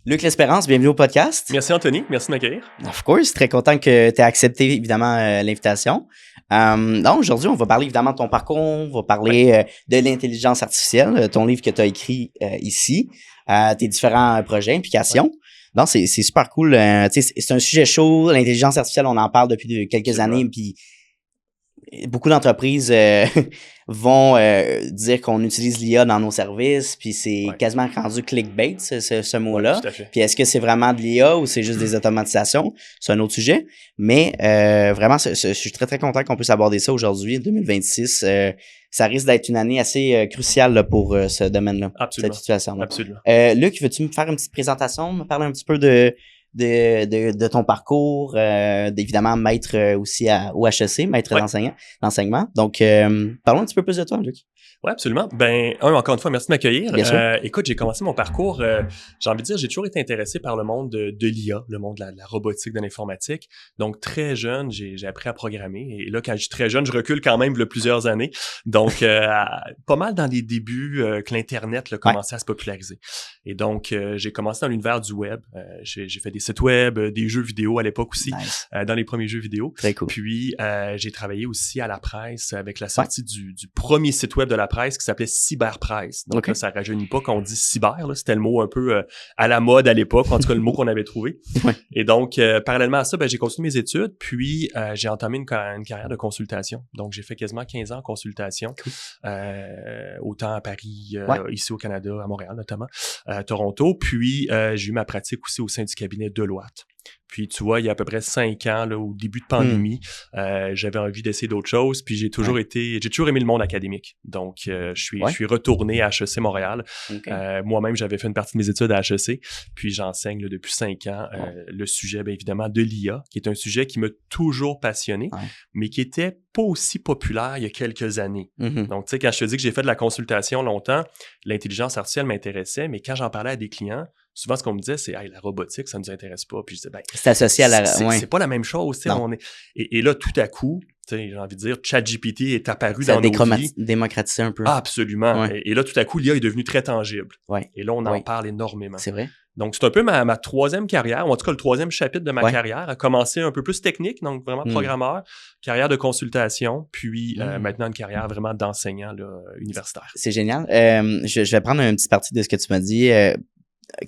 Luc L'Espérance, bienvenue au podcast. Merci Anthony, merci de m'accueillir. Of course, très content que tu aies accepté évidemment l'invitation. Donc aujourd'hui, on va parler évidemment de ton parcours, on va parler de l'intelligence artificielle, ton livre que tu as écrit ici, tes différents projets, implications. Ouais. Donc c'est super cool. C'est un sujet chaud, l'intelligence artificielle, on en parle depuis quelques années, puis beaucoup d'entreprises vont dire qu'on utilise l'IA dans nos services, puis c'est quasiment rendu clickbait, ce mot-là. Puis est-ce que c'est vraiment de l'IA ou c'est juste des automatisations? C'est un autre sujet. Mais vraiment, je suis très, très content qu'on puisse aborder ça aujourd'hui, 2026. Ça risque d'être une année assez cruciale là, pour ce domaine-là, cette situation-là. Absolument. Luc, veux-tu me faire une petite présentation, me parler un petit peu de ton parcours, d'évidemment maître aussi au HEC, maître d'enseignement. Donc, parlons un petit peu plus de toi, Luc. Oui, absolument. Encore une fois, merci de m'accueillir. Bien sûr. Écoute, j'ai commencé mon parcours, j'ai envie de dire, j'ai toujours été intéressé par le monde de l'IA, le monde de la robotique, de l'informatique. Donc, très jeune, j'ai appris à programmer. Et là, quand je suis très jeune, je recule quand même plusieurs années. Donc, pas mal dans les débuts que l'Internet a commencé à se populariser. Et donc, j'ai commencé dans l'univers du web. J'ai fait des sites web, des jeux vidéo à l'époque aussi, dans les premiers jeux vidéo. Très cool. Puis, j'ai travaillé aussi à la presse avec la sortie du premier site web de la presse qui s'appelait Cyberpresse. Donc là, ça rajeunit pas qu'on dit cyber, là. C'était le mot un peu à la mode à l'époque, en tout cas le mot qu'on avait trouvé. Et donc, parallèlement à ça, j'ai continué mes études, puis j'ai entamé une carrière de consultation. Donc, j'ai fait quasiment 15 ans en consultation, autant à Paris, ici au Canada, à Montréal notamment, à Toronto. Puis, j'ai eu ma pratique aussi au sein du cabinet Deloitte. Puis, tu vois, il y a à peu près 5 ans, là, au début de pandémie, j'avais envie d'essayer d'autres choses. Puis, j'ai toujours aimé le monde académique. Donc, je suis retourné à HEC Montréal. Moi-même, j'avais fait une partie de mes études à HEC. Puis, j'enseigne là, depuis 5 ans le sujet, bien évidemment, de l'IA, qui est un sujet qui m'a toujours passionné, mais qui était pas aussi populaire il y a quelques années. Donc, tu sais, quand je te dis que j'ai fait de la consultation longtemps, l'intelligence artificielle m'intéressait, mais quand j'en parlais à des clients, souvent, ce qu'on me disait, c'est hey, la robotique, ça ne nous intéresse pas. Puis je disais, c'est associé à la. C'est pas la même chose. Et là, tout à coup, j'ai envie de dire, ChatGPT est apparu dans nos vies. Démocratisé un peu. Ah, absolument. Et là, tout à coup, l'IA est devenu très tangible. Et là, on en parle énormément. C'est vrai. Donc, c'est un peu ma troisième carrière, ou en tout cas le troisième chapitre de ma carrière, a commencé un peu plus technique, donc vraiment programmeur, carrière de consultation, puis maintenant une carrière vraiment d'enseignant là, universitaire. C'est génial. Je vais prendre un petit parti de ce que tu m'as dit.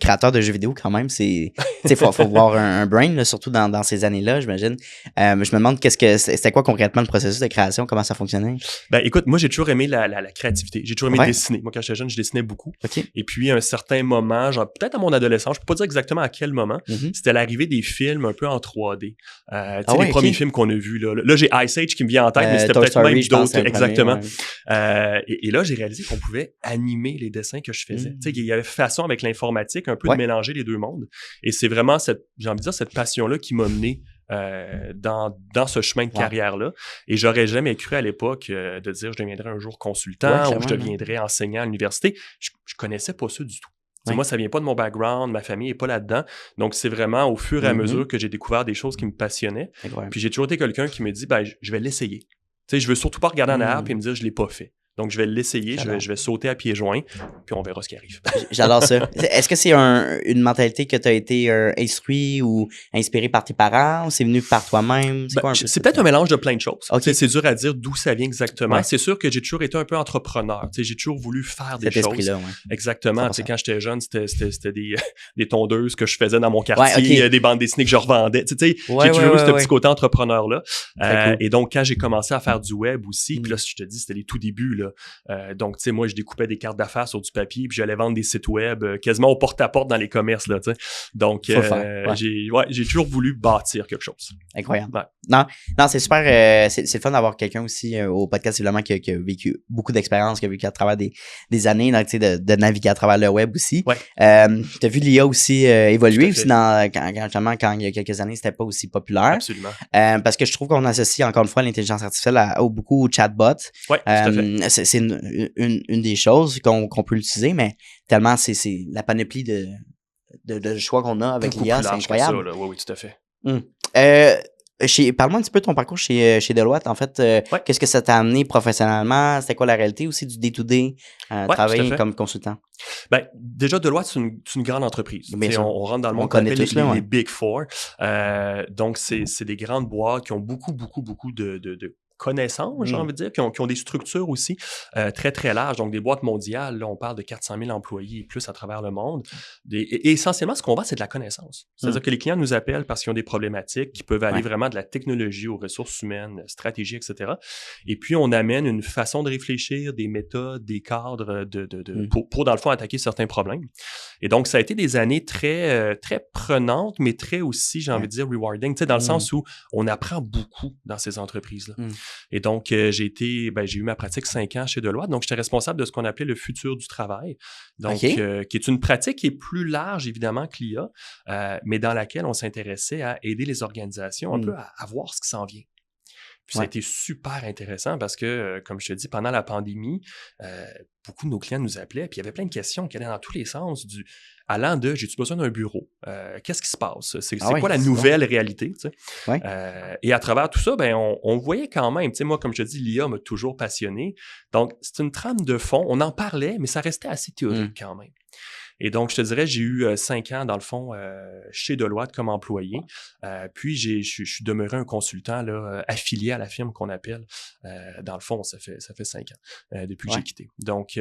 Créateur de jeux vidéo quand même, c'est faut voir un brain là, surtout dans ces années-là, j'imagine. Je me demande c'était quoi concrètement le processus de création, comment ça fonctionnait? Écoute, moi j'ai toujours aimé la créativité, j'ai toujours aimé dessiner. Moi quand j'étais jeune, je dessinais beaucoup. Et puis à un certain moment, genre peut-être à mon adolescence, je peux pas dire exactement à quel moment, c'était l'arrivée des films un peu en 3D. Les premiers films qu'on a vus là j'ai Ice Age qui me vient en tête, mais c'était peut-être même d'autres exactement. Et là j'ai réalisé qu'on pouvait animer les dessins que je faisais. Tu sais, il y avait façon avec l'informatique un peu de mélanger les deux mondes. Et c'est vraiment cette passion-là qui m'a mené dans ce chemin de carrière-là. Et j'aurais jamais cru à l'époque de dire je deviendrai un jour consultant ou je deviendrai enseignant à l'université. Je connaissais pas ça du tout. Moi, ça vient pas de mon background, ma famille est pas là-dedans. Donc, c'est vraiment au fur et à mesure que j'ai découvert des choses qui me passionnaient. Puis j'ai toujours été quelqu'un qui me dit je vais l'essayer. Je veux surtout pas regarder en arrière et me dire je l'ai pas fait. Donc, je vais l'essayer, je vais sauter à pieds joints, puis on verra ce qui arrive. J'adore ça. Est-ce que c'est une mentalité que tu as été instruit ou inspiré par tes parents ou c'est venu par toi-même? C'est peut-être un mélange de plein de choses. C'est dur à dire d'où ça vient exactement. C'est sûr que j'ai toujours été un peu entrepreneur. J'ai toujours voulu faire des choses. Cet esprit-là, Exactement. Quand j'étais jeune, c'était des tondeuses que je faisais dans mon quartier, des bandes dessinées que je revendais. J'ai toujours eu ce petit côté entrepreneur-là. Et donc, quand j'ai commencé à faire du web aussi, puis là, je te dis, c'était les tout débuts, là. Donc, tu sais, moi, je découpais des cartes d'affaires sur du papier puis j'allais vendre des sites web quasiment au porte-à-porte dans les commerces, là, tu sais. Donc, j'ai toujours voulu bâtir quelque chose. Incroyable. Non, c'est super. C'est le fun d'avoir quelqu'un aussi au podcast, évidemment, qui a vécu beaucoup d'expérience, qui a vécu à travers des années, donc, tu sais, de naviguer à travers le web aussi. Tu as vu l'IA aussi évoluer aussi quand il y a quelques années, c'était pas aussi populaire. Absolument. Parce que je trouve qu'on associe encore une fois l'intelligence artificielle beaucoup au chatbot. Oui, tout à fait. C'est une des choses qu'on peut utiliser, mais tellement c'est la panoplie de choix qu'on a avec l'IA, c'est incroyable. Oui, tout à fait. Parle-moi un petit peu de ton parcours chez Deloitte. En fait, Ouais. qu'est-ce que ça t'a amené professionnellement? C'était quoi la réalité aussi du day-to-day, Ouais, tout à travailler fait. comme consultant? Ben, déjà, Deloitte, c'est une grande entreprise. Bien sûr. On rentre dans le On monde qu'on connaît appelle tous, là, les ouais. Big Four. Donc, c'est des grandes boîtes qui ont beaucoup de connaissances, j'ai envie de dire, qui ont des structures aussi très, très larges. Donc, des boîtes mondiales, là, on parle de 400 000 employés et plus à travers le monde. Et essentiellement, ce qu'on vend, c'est de la connaissance. C'est-à-dire que les clients nous appellent parce qu'ils ont des problématiques qui peuvent aller vraiment de la technologie aux ressources humaines, stratégie, etc. Et puis, on amène une façon de réfléchir, des méthodes, des cadres pour dans le fond, attaquer certains problèmes. Et donc, ça a été des années très, très prenantes, mais très aussi, j'ai envie de dire, rewarding, tu sais, dans le sens où on apprend beaucoup dans ces entreprises-là. Et donc, j'ai eu ma pratique 5 ans chez Deloitte. Donc, j'étais responsable de ce qu'on appelait le futur du travail. Donc, qui est une pratique qui est plus large, évidemment, que l'IA, mais dans laquelle on s'intéressait à aider les organisations un peu à voir ce qui s'en vient. Puis ça a été super intéressant parce que, comme je te dis, pendant la pandémie, beaucoup de nos clients nous appelaient, puis il y avait plein de questions qui allaient dans tous les sens, allant de « j'ai-tu besoin d'un bureau? Qu'est-ce qui se passe? C'est quoi la nouvelle réalité? » tu sais? Et à travers tout ça, ben on voyait quand même, tu sais, moi, comme je te dis, l'IA m'a toujours passionné. Donc, c'est une trame de fond. On en parlait, mais ça restait assez théorique quand même. Et donc, je te dirais, j'ai eu 5 ans, dans le fond, chez Deloitte comme employé. Puis, je suis demeuré un consultant là, affilié à la firme qu'on appelle. Dans le fond, ça fait 5 ans depuis que j'ai quitté. Donc,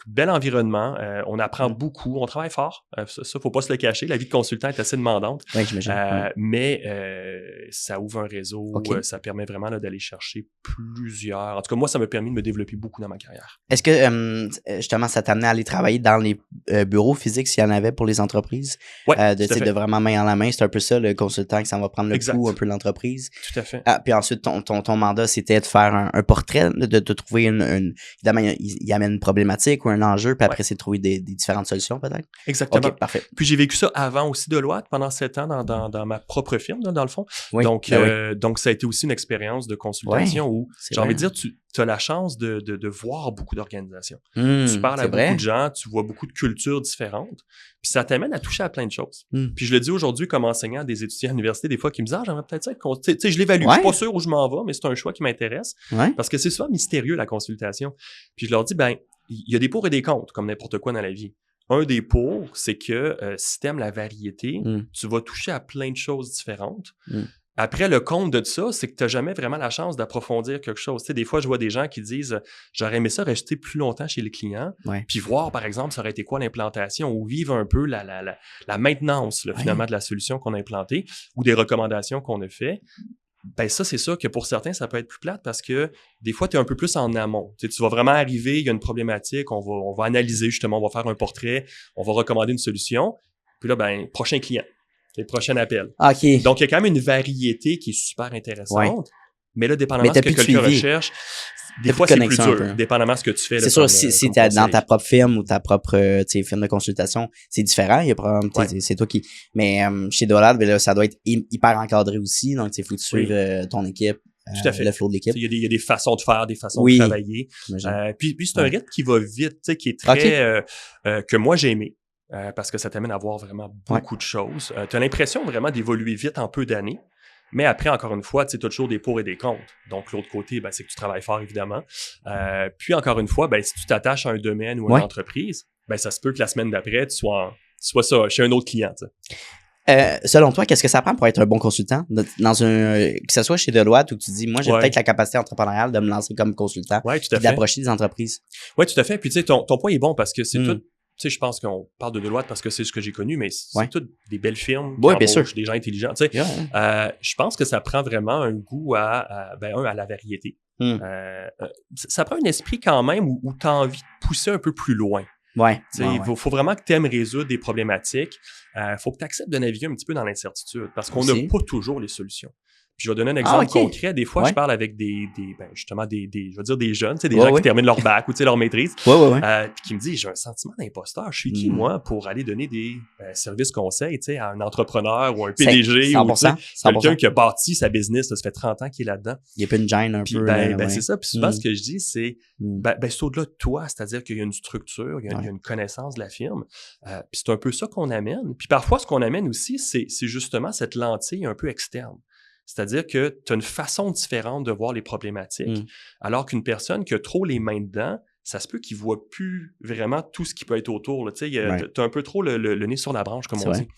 bel environnement. On apprend beaucoup. On travaille fort. Ça, faut pas se le cacher. La vie de consultant est assez demandante. Oui, j'imagine. Mais ça ouvre un réseau. Ça permet vraiment là, d'aller chercher plusieurs... En tout cas, moi, ça m'a permis de me développer beaucoup dans ma carrière. Est-ce que, justement, ça t'a amené à aller travailler dans les bureaux physique s'il y en avait pour les entreprises, de vraiment main en la main. C'est un peu ça, le consultant qui s'en va prendre le pouls un peu de l'entreprise. Tout à fait. Puis ensuite, ton mandat, c'était de faire un portrait, de trouver évidemment, il amène une problématique ou un enjeu, puis après, c'est de trouver des différentes solutions, peut-être? Exactement. OK, parfait. Puis j'ai vécu ça avant aussi Deloitte, pendant 7 ans dans ma propre firme, là, dans le fond. Oui, donc, ça a été aussi une expérience de consultation où, j'ai envie de dire, tu as la chance de voir beaucoup d'organisations. Tu parles à beaucoup de gens, tu vois beaucoup de cultures différentes. Puis ça t'amène à toucher à plein de choses. Puis je le dis aujourd'hui comme enseignant à des étudiants à l'université, des fois qui me disent « Ah, j'aimerais peut-être ça. » Tu sais, je l'évalue. Je suis pas sûr où je m'en vais, mais c'est un choix qui m'intéresse. Parce que c'est souvent mystérieux, la consultation. Puis je leur dis, ben, il y a des pour et des contre, comme n'importe quoi dans la vie. Un des pour, c'est que si t'aimes la variété, tu vas toucher à plein de choses différentes. Après, le compte de ça, c'est que tu n'as jamais vraiment la chance d'approfondir quelque chose. Tu sais, des fois, je vois des gens qui disent « J'aurais aimé ça rester plus longtemps chez les clients, puis voir, par exemple, ça aurait été quoi l'implantation ou vivre un peu la maintenance, là, finalement, de la solution qu'on a implantée ou des recommandations qu'on a fait. » Ben ça, c'est sûr que pour certains, ça peut être plus plate parce que des fois, tu es un peu plus en amont. Tu sais, tu vas vraiment arriver, il y a une problématique, on va analyser justement, on va faire un portrait, on va recommander une solution. Puis là, ben, prochain client. Les prochains appels. OK. Donc, il y a quand même une variété qui est super intéressante. Mais là, dépendamment de ce que quelqu'un recherche, des fois, c'est plus dur, dépendamment de ce que tu fais. C'est sûr, si tu es dans ta propre firme ou ta propre firme de consultation, c'est différent. Il y a c'est toi qui... Mais chez Deloitte, ça doit être hyper encadré aussi. Donc, il faut que tu suives ton équipe. Tout à fait. Le flow de l'équipe. Il y a des façons de faire, des façons de travailler. Puis c'est un rythme qui va vite, qui est très... que moi, j'ai aimé. Parce que ça t'amène à voir vraiment beaucoup de choses. Tu as l'impression vraiment d'évoluer vite en peu d'années, mais après, encore une fois, tu as toujours des pour et des contre. Donc, l'autre côté, ben, c'est que tu travailles fort, évidemment. Puis, encore une fois, ben, si tu t'attaches à un domaine ou à une entreprise, ben, ça se peut que la semaine d'après, tu sois ça, chez un autre client. Selon toi, qu'est-ce que ça prend pour être un bon consultant? Que ce soit chez Deloitte ou que tu dis, moi, j'ai peut-être la capacité entrepreneuriale de me lancer comme consultant et d'approcher des entreprises. Oui, tout à fait. Puis, tu sais, ton point est bon parce que c'est tout... Tu sais, je pense qu'on parle de Deloitte parce que c'est ce que j'ai connu, mais c'est toutes des belles firmes qui embauchent des gens intelligents. Tu sais, je pense que ça prend vraiment un goût à la variété. Ça prend un esprit quand même où tu as envie de pousser un peu plus loin. Il faut vraiment que tu aimes résoudre des problématiques. Faut que tu acceptes de naviguer un petit peu dans l'incertitude parce qu'on n'a pas toujours les solutions. Puis je vais donner un exemple concret. Des fois, je parle avec des je veux dire des jeunes, tu sais, des gens qui terminent leur bac ou tu sais, leur maîtrise, puis qui me disent, j'ai un sentiment d'imposteur. Je suis qui, moi, pour aller donner des services conseils, tu sais, à un entrepreneur ou un PDG 100%, ou tu sais, quelqu'un qui a bâti sa business, ça fait 30 ans qu'il est là-dedans. Il y a pas une gêne un peu. C'est ça. Puis souvent, ce que je dis, c'est, c'est au-delà de toi, c'est-à-dire qu'il y a une structure, il y a une connaissance de la firme. Puis c'est un peu ça qu'on amène. Puis parfois, ce qu'on amène aussi, c'est justement cette lentille un peu externe. C'est-à-dire que tu as une façon différente de voir les problématiques, alors qu'une personne qui a trop les mains dedans, ça se peut qu'il ne voit plus vraiment tout ce qui peut être autour. Tu as un peu trop le nez sur la branche, comme on dit.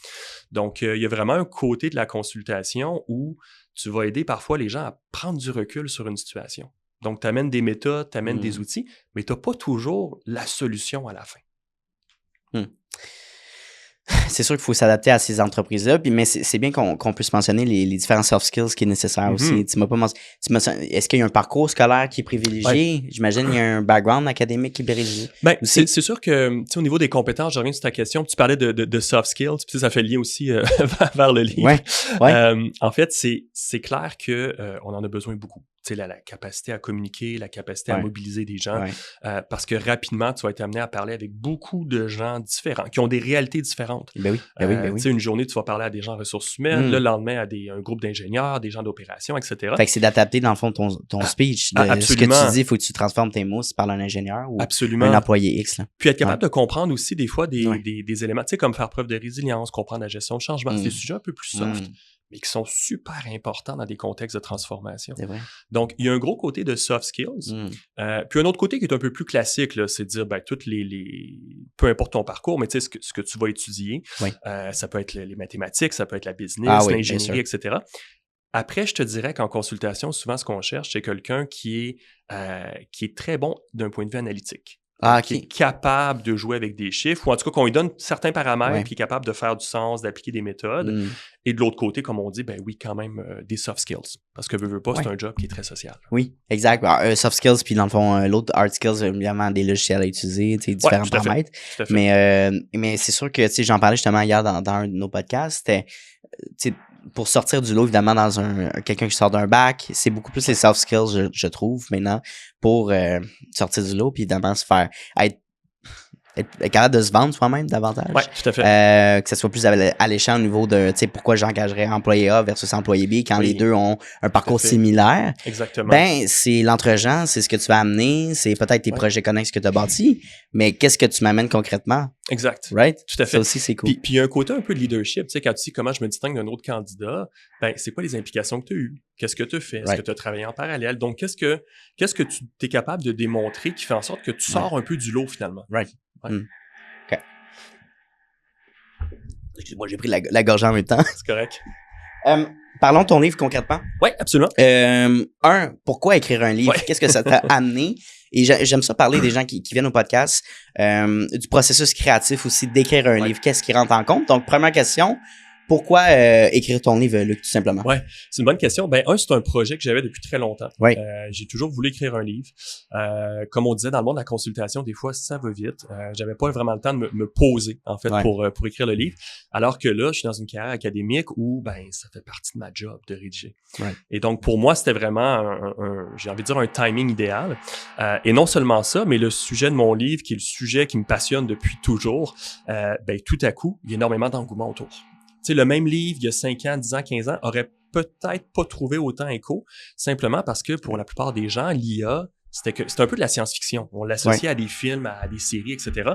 Donc, il y a vraiment un côté de la consultation où tu vas aider parfois les gens à prendre du recul sur une situation. Donc, tu amènes des méthodes, tu amènes des outils, mais tu n'as pas toujours la solution à la fin. C'est sûr qu'il faut s'adapter à ces entreprises-là, mais c'est bien qu'on puisse mentionner les différents soft skills qui est nécessaire aussi. Tu m'as pas mentionné, est-ce qu'il y a un parcours scolaire qui est privilégié? Ouais. J'imagine qu'il y a un background académique qui est privilégié. Ben, c'est sûr que au niveau des compétences, je reviens sur ta question, tu parlais de soft skills, puis ça fait lien aussi vers le livre. En fait, c'est clair que on en a besoin beaucoup. La capacité à communiquer, la capacité à mobiliser des gens, parce que rapidement, tu vas être amené à parler avec beaucoup de gens différents, qui ont des réalités différentes. Ben oui. Une journée, tu vas parler à des gens en ressources humaines, le lendemain, à un groupe d'ingénieurs, des gens d'opérations, etc. Fait que c'est d'adapter, dans le fond, ton speech. Ce que tu dis, il faut que tu transformes tes mots si tu parles à un ingénieur ou un employé X. Là. Puis être capable de comprendre aussi, des fois, des éléments, comme faire preuve de résilience, comprendre la gestion de changement. C'est des sujets un peu plus soft. Mais qui sont super importants dans des contextes de transformation. C'est vrai. Donc, il y a un gros côté de soft skills. Puis un autre côté qui est un peu plus classique, là, c'est de dire, toutes peu importe ton parcours, mais tu sais, ce que tu vas étudier, ça peut être les mathématiques, ça peut être la business, l'ingénierie, etc. Après, je te dirais qu'en consultation, souvent, ce qu'on cherche, c'est quelqu'un qui est très bon d'un point de vue analytique. Qui est capable de jouer avec des chiffres, ou en tout cas qu'on lui donne certains paramètres, qui est capable de faire du sens, d'appliquer des méthodes. Et de l'autre côté, comme on dit, quand même des soft skills. Parce que veux pas, c'est un job qui est très social. Oui, exact. Soft skills, puis dans le fond, l'autre hard skills, évidemment, des logiciels à utiliser, différents paramètres. Tout à fait. Mais c'est sûr que, j'en parlais justement hier dans un de nos podcasts, c'était, pour sortir du lot, évidemment, dans quelqu'un qui sort d'un bac, c'est beaucoup plus les soft skills, je trouve, maintenant, pour sortir du lot, puis évidemment, être capable de se vendre soi-même davantage. Oui, tout à fait. Que ce soit plus alléchant au niveau de, pourquoi j'engagerais employé A versus employé B quand les deux ont un parcours similaire. Exactement. Ben, c'est l'entre-gens, c'est ce que tu vas amener, c'est peut-être tes projets connexes que tu as bâtis, mais qu'est-ce que tu m'amènes concrètement? Exact. Right? Tout à fait. Ça aussi, c'est cool. Puis il y a un côté un peu de leadership, quand tu dis comment je me distingue d'un autre candidat, c'est quoi les implications que tu as eues? Qu'est-ce que tu as fait? Est-ce que tu as travaillé en parallèle? Donc, qu'est-ce que tu es capable de démontrer qui fait en sorte que tu sors un peu du lot, finalement? Right. OK. Excuse-moi, j'ai pris la gorgée en même temps. C'est correct. Parlons de ton livre concrètement. Oui, absolument. Pourquoi écrire un livre? Qu'est-ce que ça t'a amené? Et j'aime ça parler des gens qui viennent au podcast, du processus créatif aussi d'écrire un livre. Qu'est-ce qui rentre en compte? Donc, première question, pourquoi écrire ton livre, Luc, tout simplement? Oui, c'est une bonne question. C'est un projet que j'avais depuis très longtemps. J'ai toujours voulu écrire un livre. Comme on disait dans le monde de la consultation, des fois, ça va vite. J'avais pas vraiment le temps de me poser, en fait, pour écrire le livre. Alors que là, je suis dans une carrière académique où, ça fait partie de ma job de rédiger. Et donc, pour moi, c'était vraiment j'ai envie de dire un timing idéal. Et non seulement ça, mais le sujet de mon livre, qui est le sujet qui me passionne depuis toujours, tout à coup, il y a énormément d'engouement autour. Le même livre, il y a 5 ans, 10 ans, 15 ans, aurait peut-être pas trouvé autant écho, simplement parce que pour la plupart des gens, l'IA, c'est un peu de la science-fiction. On l'associe à des films, à des séries, etc.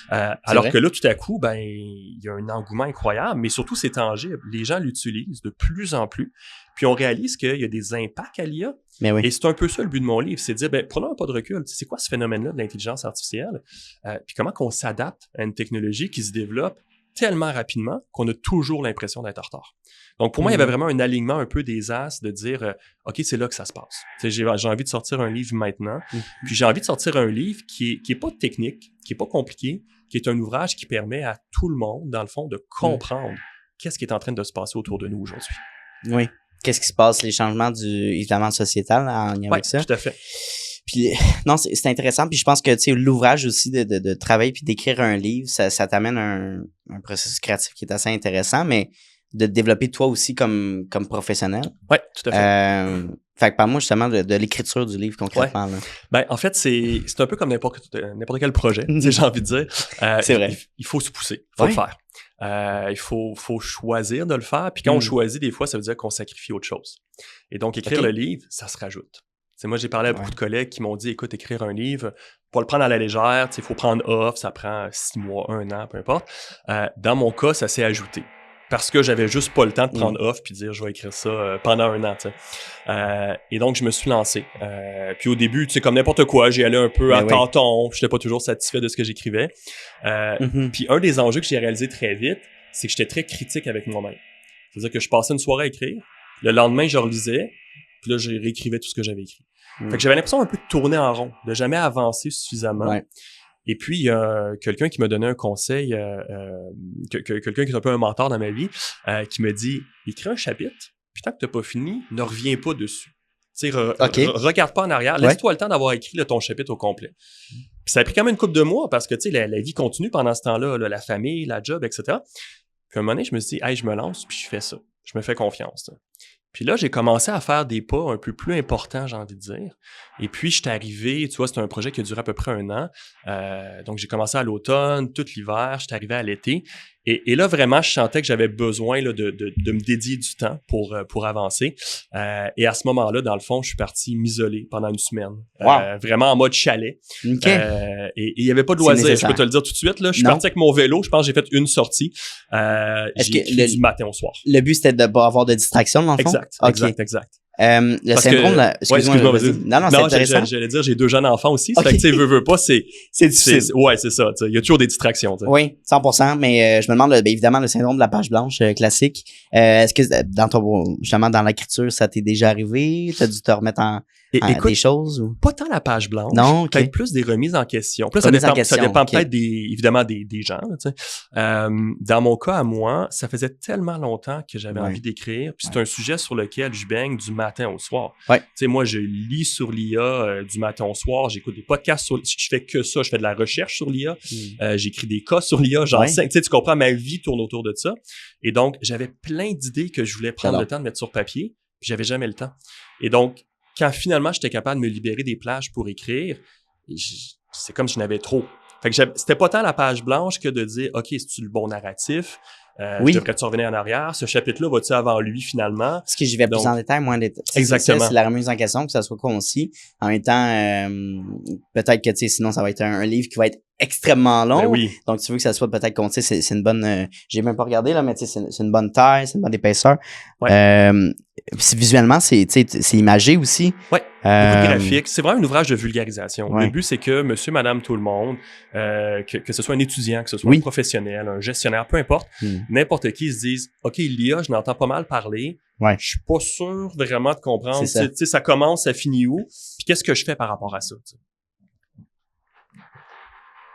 Alors que là, tout à coup, il y a un engouement incroyable, mais surtout, c'est tangible. Les gens l'utilisent de plus en plus, puis on réalise qu'il y a des impacts à l'IA. Et c'est un peu ça le but de mon livre, c'est de dire, prenons un pas de recul. C'est quoi ce phénomène-là de l'intelligence artificielle? Puis comment qu'on s'adapte à une technologie qui se développe tellement rapidement qu'on a toujours l'impression d'être en retard. Donc, pour moi, il y avait vraiment un alignement un peu des as de dire OK, c'est là que ça se passe. J'ai envie de sortir un livre maintenant. Puis j'ai envie de sortir un livre qui est pas technique, qui est pas compliqué, qui est un ouvrage qui permet à tout le monde, dans le fond, de comprendre qu'est-ce qui est en train de se passer autour de nous aujourd'hui. Oui. Qu'est-ce qui se passe, les changements évidemment sociétal en lien avec ça. Tout à fait. Puis non, c'est intéressant. Puis je pense que l'ouvrage aussi de travailler puis d'écrire un livre, ça t'amène un processus créatif qui est assez intéressant, mais de te développer toi aussi comme professionnel. Oui, tout à fait. Fait que parle-moi justement de l'écriture du livre concrètement. Là. En fait, c'est un peu comme n'importe quel projet, j'ai envie de dire. C'est vrai. Il faut se pousser, il faut le faire. Il faut choisir de le faire. Puis quand on choisit, des fois, ça veut dire qu'on sacrifie autre chose. Et donc, écrire le livre, ça se rajoute. Moi, j'ai parlé à beaucoup de collègues qui m'ont dit, écoute, écrire un livre, pour le prendre à la légère, il faut prendre off, ça prend 6 mois, 1 an, peu importe. Dans mon cas, ça s'est ajouté. parce que j'avais juste pas le temps de prendre off puis dire je vais écrire ça pendant un an, tu sais. Et donc je me suis lancé. Puis au début, tu sais, comme n'importe quoi, j'y allais un peu à tâtons, j'étais pas toujours satisfait de ce que j'écrivais. Puis un des enjeux que j'ai réalisé très vite, c'est que j'étais très critique avec moi-même. C'est-à-dire que je passais une soirée à écrire, le lendemain je relisais, puis là je réécrivais tout ce que j'avais écrit. Fait que j'avais l'impression un peu de tourner en rond, de jamais avancer suffisamment. Ouais. Et puis, il y a quelqu'un qui m'a donné un conseil, quelqu'un qui est un peu un mentor dans ma vie, qui me dit « Écris un chapitre, puis tant que t'as pas fini, ne reviens pas dessus. Tu sais, regarde pas en arrière, laisse-toi le temps d'avoir écrit ton chapitre au complet. » Puis ça a pris quand même une couple de mois parce que, tu sais, la vie continue pendant ce temps-là, la famille, la job, etc. Puis à un moment donné, je me suis dit « Hey, je me lance, puis je fais ça. Je me fais confiance. » Puis là, j'ai commencé à faire des pas un peu plus importants, j'ai envie de dire. Et puis, j'étais arrivé, tu vois, c'était un projet qui a duré à peu près un an. Donc, j'ai commencé à l'automne, tout l'hiver, j'étais arrivé à l'été. Et là, vraiment, je sentais que j'avais besoin là, de me dédier du temps pour avancer. Et à ce moment-là, dans le fond, je suis parti m'isoler pendant une semaine. Wow. Vraiment en mode chalet. Okay. Et il n'y avait pas de loisir, je peux te le dire tout de suite. Là. Je suis parti avec mon vélo, je pense que j'ai fait une sortie. J'ai écrit du matin au soir. Le but, c'était de ne pas avoir de distraction, dans le fond? Exact. Le syndrome de la... Excuse-moi, vas-y. Non, c'est intéressant. J'allais dire, j'ai 2 jeunes enfants aussi. Fait que, tu sais, veux pas, c'est difficile. Ouais, c'est ça. Il y a toujours des distractions. T'sais. Oui, 100%. Mais je me demande, évidemment, le syndrome de la page blanche classique. Est-ce que justement, dans l'écriture, ça t'est déjà arrivé? T'as dû te remettre écoute, des choses? Ou? Pas tant la page blanche. Non, okay. Peut-être plus des remises en question. Puis là, ça dépend peut-être évidemment des gens. Tu sais. Dans mon cas, à moi, ça faisait tellement longtemps que j'avais envie d'écrire. Puis c'est un sujet sur lequel je baigne du matin au soir. Tu sais, moi, je lis sur l'IA du matin au soir. J'écoute des podcasts sur l'IA. Je fais que ça. Je fais de la recherche sur l'IA. J'écris des cas sur l'IA. J'enseigne. Tu sais, tu comprends, ma vie tourne autour de ça. Et donc, j'avais plein d'idées que je voulais prendre le temps de mettre sur papier. Puis j'avais jamais le temps. Et donc, quand finalement j'étais capable de me libérer des plages pour écrire, c'est comme si je n'avais trop. Fait que c'était pas tant la page blanche que de dire « OK, c'est-tu le bon narratif? Je devrais-tu revenir en arrière? Ce chapitre-là va-tu avant lui finalement? » Parce que j'y vais plus en détail, moins en détail. Exactement. C'est la remise en question, que ça soit concis. En même temps, peut-être que, tu sais, sinon ça va être un livre qui va être extrêmement long. Ben oui. Donc, tu veux que ça soit peut-être concis, c'est une bonne... j'ai même pas regardé, là, mais tu sais, c'est une bonne taille, c'est une bonne épaisseur. Ouais. Visuellement, c'est imagé aussi. Oui, beaucoup de graphiques. C'est vraiment un ouvrage de vulgarisation. Ouais. Le but, c'est que monsieur, madame, tout le monde, que ce soit un étudiant, que ce soit un professionnel, un gestionnaire, peu importe, n'importe qui se dise « OK, l'IA, je n'entends pas mal parler. Je suis pas sûr vraiment de comprendre. Tu sais, ça commence, ça finit où? Puis qu'est-ce que je fais par rapport à ça? »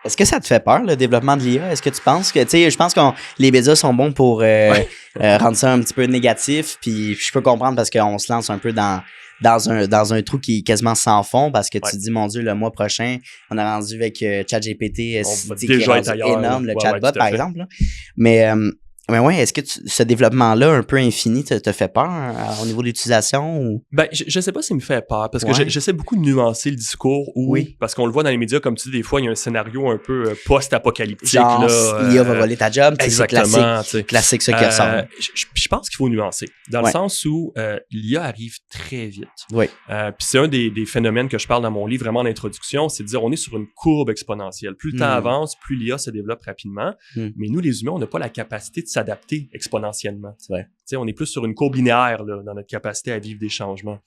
Est-ce que ça te fait peur, le développement de l'IA? Est-ce que tu penses que, tu sais, je pense que les médias sont bons pour rendre ça un petit peu négatif, puis je peux comprendre parce qu'on se lance un peu dans un trou qui est quasiment sans fond, parce que tu dis, mon Dieu, le mois prochain, on a rendu avec ChatGPT, qui est rendu énorme, le chatbot, par exemple. Là. Mais ouais, est-ce que ce développement-là, un peu infini, te fait peur au niveau de l'utilisation? Ou? Ben, je sais pas s'il me fait peur, parce que j'essaie beaucoup de nuancer le discours, parce qu'on le voit dans les médias, comme tu dis, des fois, il y a un scénario un peu post-apocalyptique. Genre, l'IA va voler ta job, exactement, c'est classique ça qui ressort. Je pense qu'il faut nuancer, dans le sens où l'IA arrive très vite. Oui. Puis c'est un des phénomènes que je parle dans mon livre, vraiment en introduction, c'est de dire on est sur une courbe exponentielle. Plus le temps avance, plus l'IA se développe rapidement, mais nous, les humains, on n'a pas la capacité de s'adapter exponentiellement. C'est vrai. T'sais, on est plus sur une courbe linéaire là, dans notre capacité à vivre des changements.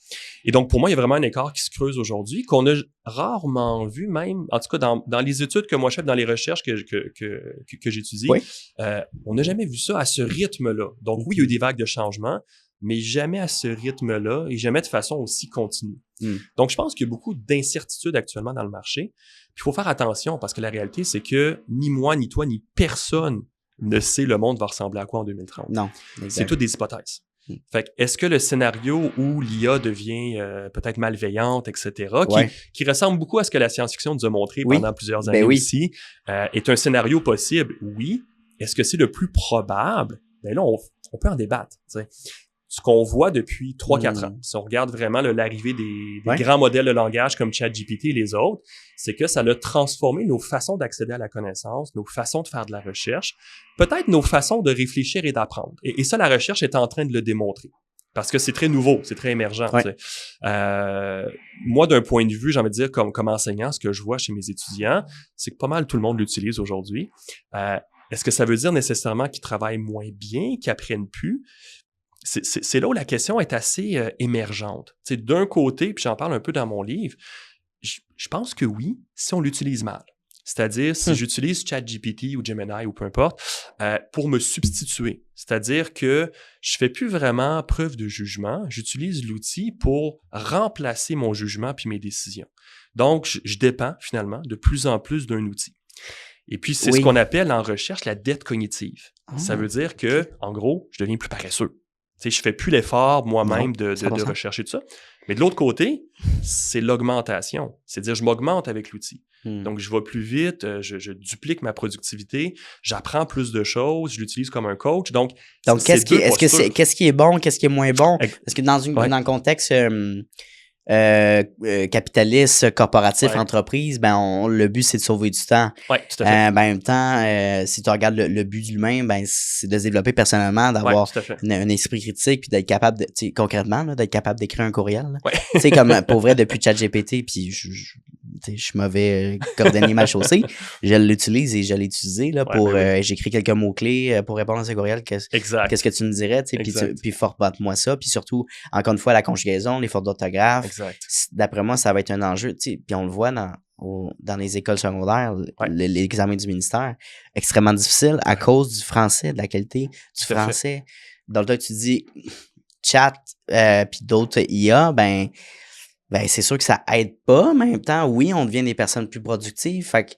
Et donc, pour moi, il y a vraiment un écart qui se creuse aujourd'hui, qu'on a rarement vu même, en tout cas dans les études que moi je fais, dans les recherches que j'étudie, on n'a jamais vu ça à ce rythme-là. Donc oui, il y a eu des vagues de changements, mais jamais à ce rythme-là et jamais de façon aussi continue. Donc, je pense qu'il y a beaucoup d'incertitudes actuellement dans le marché. Puis il faut faire attention parce que la réalité, c'est que ni moi, ni toi, ni personne ne sait le monde va ressembler à quoi en 2030. Non, c'est toutes des hypothèses. Fait que, est-ce que le scénario où l'IA devient peut-être malveillante, etc., qui ressemble beaucoup à ce que la science-fiction nous a montré pendant plusieurs années aussi, est un scénario possible? Oui. Est-ce que c'est le plus probable? Ben là, on peut en débattre. T'sais. Ce qu'on voit depuis 3-4 ans, si on regarde vraiment l'arrivée des grands modèles de langage comme ChatGPT et les autres, c'est que ça a transformé nos façons d'accéder à la connaissance, nos façons de faire de la recherche, peut-être nos façons de réfléchir et d'apprendre. Et ça, la recherche est en train de le démontrer. Parce que c'est très nouveau, c'est très émergent. Moi, d'un point de vue, j'ai envie de dire, comme enseignant, ce que je vois chez mes étudiants, c'est que pas mal tout le monde l'utilise aujourd'hui. Est-ce que ça veut dire nécessairement qu'ils travaillent moins bien, qu'ils apprennent plus? C'est là où la question est assez émergente. T'sais, d'un côté, puis j'en parle un peu dans mon livre, je pense que oui, si on l'utilise mal. C'est-à-dire, si j'utilise ChatGPT ou Gemini ou peu importe, pour me substituer. C'est-à-dire que je fais plus vraiment preuve de jugement, j'utilise l'outil pour remplacer mon jugement puis mes décisions. Donc, je dépends finalement de plus en plus d'un outil. Et puis, c'est ce qu'on appelle en recherche la dette cognitive. Ça veut dire que, en gros, je deviens plus paresseux. Tu sais, je fais plus l'effort moi-même de rechercher tout ça. Mais de l'autre côté, c'est l'augmentation. C'est-à-dire, je m'augmente avec l'outil. Donc, je vais plus vite, je duplique ma productivité, j'apprends plus de choses, je l'utilise comme un coach. Donc qu'est-ce qui est bon, qu'est-ce qui est moins bon? Parce que dans le contexte capitaliste, corporatif, entreprise, le but, c'est de sauver du temps. Oui, tout à fait. En même temps, si tu regardes le but de l'humain, c'est de se développer personnellement, d'avoir un esprit critique, puis d'être capable de, concrètement, là, d'être capable d'écrire un courriel. Tu sais, comme pour vrai, depuis ChatGPT, puis je suis mauvais cordonnier mal chaussé, je l'utilise et je l'ai utilisé là, pour j'écris quelques mots-clés pour répondre à ces courriels. Qu'est-ce que tu me dirais? Puis formate-moi ça. Puis surtout, encore une fois, la conjugaison, les fautes d'orthographe. D'après moi, ça va être un enjeu. Puis on le voit dans les écoles secondaires, l'examen du ministère, extrêmement difficile à cause du français, de la qualité du français. Donc là, tu dis chat puis d'autres IA, ben c'est sûr que ça aide pas, mais en même temps, oui, on devient des personnes plus productives. Fait que,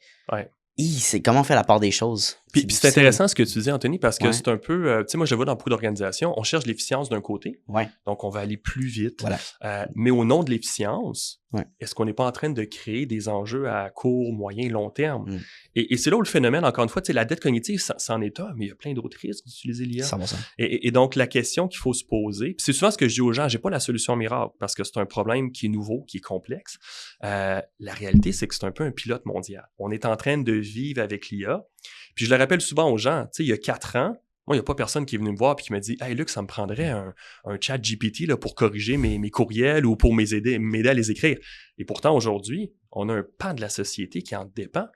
c'est comment on fait la part des choses. Puis c'est intéressant ce que tu dis, Anthony, parce que c'est un peu, tu sais, moi je le vois dans beaucoup d'organisations, on cherche l'efficience d'un côté, donc on va aller plus vite, mais au nom de l'efficience, est-ce qu'on n'est pas en train de créer des enjeux à court, moyen, long terme? Et c'est là où le phénomène, encore une fois, tu sais, la dette cognitive, c'en est un, mais il y a plein d'autres risques d'utiliser l'IA. 100%. Et donc, la question qu'il faut se poser, c'est souvent ce que je dis aux gens, j'ai pas la solution miracle, parce que c'est un problème qui est nouveau, qui est complexe. La réalité, c'est que c'est un peu un pilote mondial. On est en train de vivre avec l'IA. Puis je le rappelle souvent aux gens, tu sais, il y a 4 ans, moi, il n'y a pas personne qui est venu me voir et qui m'a dit « Hey Luc, ça me prendrait un chat GPT là, pour corriger mes courriels ou pour m'aider à les écrire. » Et pourtant, aujourd'hui, on a un pan de la société qui en dépend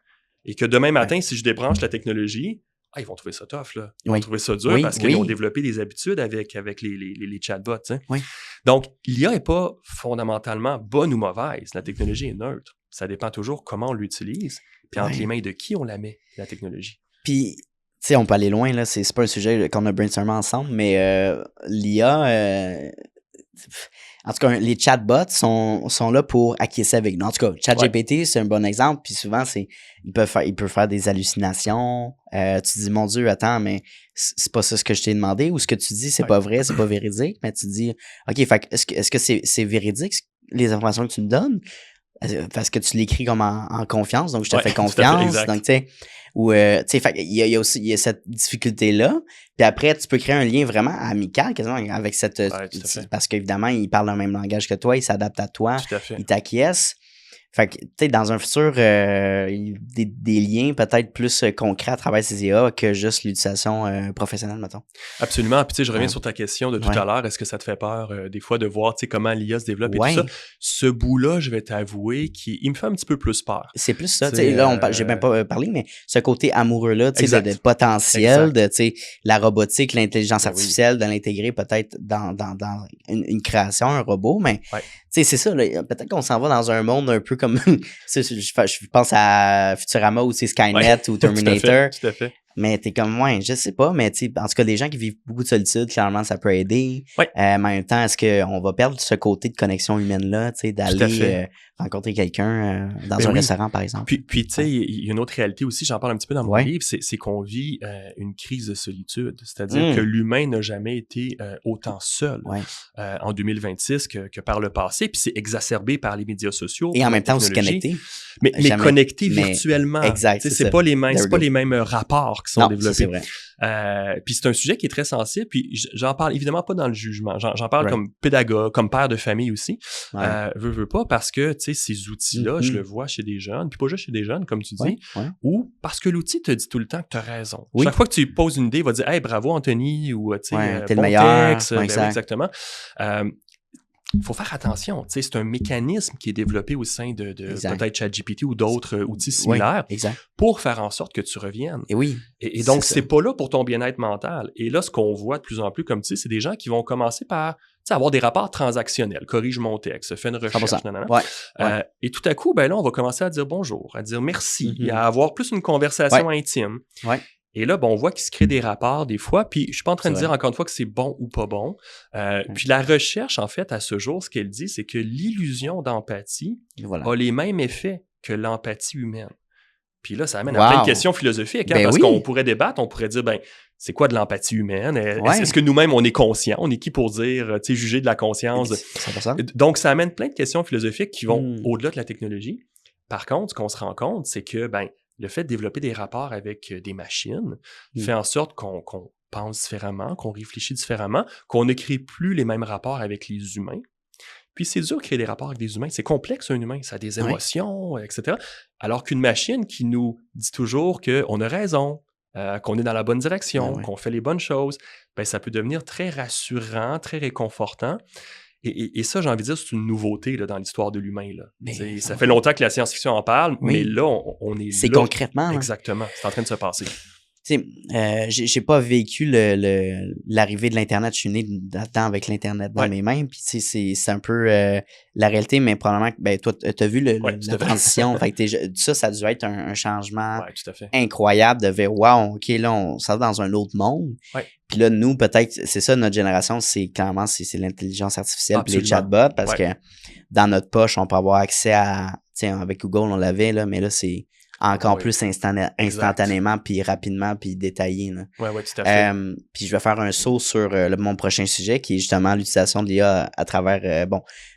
et que demain matin, si je débranche la technologie, ils vont trouver ça tough, là. Ils vont trouver ça dur parce qu'ils ont développé des habitudes avec les chatbots. Donc, l'IA n'est pas fondamentalement bonne ou mauvaise. La technologie est neutre. Ça dépend toujours comment on l'utilise puis entre les mains de qui on la met, la technologie. Puis, tu sais, on peut aller loin, là. C'est pas un sujet qu'on a brainstormé ensemble, mais l'IA, en tout cas, les chatbots sont là pour acquiescer avec nous. En tout cas, ChatGPT, c'est un bon exemple. Puis souvent, il peut faire des hallucinations. Tu dis, mon Dieu, attends, mais c'est pas ça ce que je t'ai demandé. Ou ce que tu dis, c'est pas vrai, c'est pas véridique. Mais tu dis, OK, fait est-ce que c'est véridique, les informations que tu me donnes? Parce que tu l'écris comme en confiance, donc je te fais confiance. Donc, tu sais, il y a aussi cette difficulté-là. Puis après, tu peux créer un lien vraiment amical quasiment avec cette. Parce qu'évidemment, il parle le même langage que toi, il s'adapte à toi, il t'acquiesce. Fait que, tu sais, dans un futur, des liens peut-être plus concrets à travers ces IA que juste l'utilisation professionnelle, mettons. Absolument. Puis, tu sais, je reviens sur ta question de tout à l'heure. Est-ce que ça te fait peur des fois de voir, tu sais, comment l'IA se développe et tout ça? Ce bout-là, je vais t'avouer, il me fait un petit peu plus peur. C'est plus ça. Tu sais, là, j'ai même pas parlé, mais ce côté amoureux-là, tu sais, de potentiel, de, tu sais, la robotique, l'intelligence artificielle, de l'intégrer peut-être dans une création, un robot, mais... Tu sais, c'est ça, là, peut-être qu'on s'en va dans un monde un peu comme, je pense à Futurama ou c'est Skynet ou Terminator. Tout à fait. Mais t'es comme, je sais pas, mais tu sais, en tout cas, des gens qui vivent beaucoup de solitude, clairement, ça peut aider. Mais en même temps, est-ce qu'on va perdre ce côté de connexion humaine-là, tu sais, d'aller rencontrer quelqu'un dans un restaurant, par exemple? Puis tu sais, il y a une autre réalité aussi, j'en parle un petit peu dans mon livre, c'est qu'on vit une crise de solitude. C'est-à-dire que l'humain n'a jamais été autant seul en 2026 que par le passé. Puis c'est exacerbé par les médias sociaux. Et en même temps aussi connecté. Mais connecté virtuellement. Exact. C'est pas les mêmes rapports qui sont développés. C'est vrai. Puis c'est un sujet qui est très sensible, puis j'en parle évidemment pas dans le jugement, j'en parle comme pédagogue, comme père de famille aussi, veux pas, parce que tu sais, ces outils-là, je le vois chez des jeunes, puis pas juste chez des jeunes, comme tu dis, ou parce que l'outil te dit tout le temps que tu as raison. Chaque fois que tu poses une idée, il va dire « Hey, bravo Anthony », ou tu sais, t'es le meilleur. Texte, exactement. il faut faire attention. Tu sais, c'est un mécanisme qui est développé au sein de peut-être ChatGPT ou d'autres outils similaires pour faire en sorte que tu reviennes. Et oui. Et donc, c'est pas là pour ton bien-être mental. Et là, ce qu'on voit de plus en plus, comme tu sais, c'est des gens qui vont commencer par avoir des rapports transactionnels. Corrige mon texte, fais une recherche. Et tout à coup, ben là, on va commencer à dire bonjour, à dire merci, et à avoir plus une conversation intime. Et là, on voit qu'il se crée des rapports des fois, puis je suis pas en train de dire encore une fois que c'est bon ou pas bon. Puis la recherche, en fait, à ce jour, ce qu'elle dit, c'est que l'illusion d'empathie a les mêmes effets que l'empathie humaine. Puis là, ça amène à plein de questions philosophiques, parce qu'on pourrait débattre, on pourrait dire, c'est quoi de l'empathie humaine? Est-ce que nous-mêmes, on est conscients? On est qui pour dire, juger de la conscience? 100%. Donc, ça amène plein de questions philosophiques qui vont au-delà de la technologie. Par contre, ce qu'on se rend compte, c'est que, le fait de développer des rapports avec des machines fait en sorte qu'on pense différemment, qu'on réfléchit différemment, qu'on ne crée plus les mêmes rapports avec les humains. Puis c'est dur de créer des rapports avec des humains. C'est complexe, un humain. Ça a des émotions, etc. Alors qu'une machine qui nous dit toujours qu'on a raison, qu'on est dans la bonne direction, qu'on fait les bonnes choses, ça peut devenir très rassurant, très réconfortant. Et ça, j'ai envie de dire, c'est une nouveauté là, dans l'histoire de l'humain. Ça fait longtemps que la science-fiction en parle, mais là, on est c'est là. Concrètement. Exactement. C'est en train de se passer. J'ai pas vécu l'arrivée de l'Internet. Je suis né dedans avec l'Internet dans mes mains. Puis c'est un peu la réalité, mais probablement que toi, tu as vu la transition. Fait que ça a dû être un changement incroyable de vers wow, OK, là, on s'en va dans un autre monde. Puis là, nous, peut-être, c'est ça, notre génération, c'est clairement c'est l'intelligence artificielle puis les chatbots, parce que dans notre poche, on peut avoir accès à, avec Google, on l'avait, là, mais là, c'est encore plus instantanément, puis rapidement, puis détaillé. Oui, tout à fait. Puis je vais faire un saut sur mon prochain sujet, qui est justement l'utilisation de l'IA à travers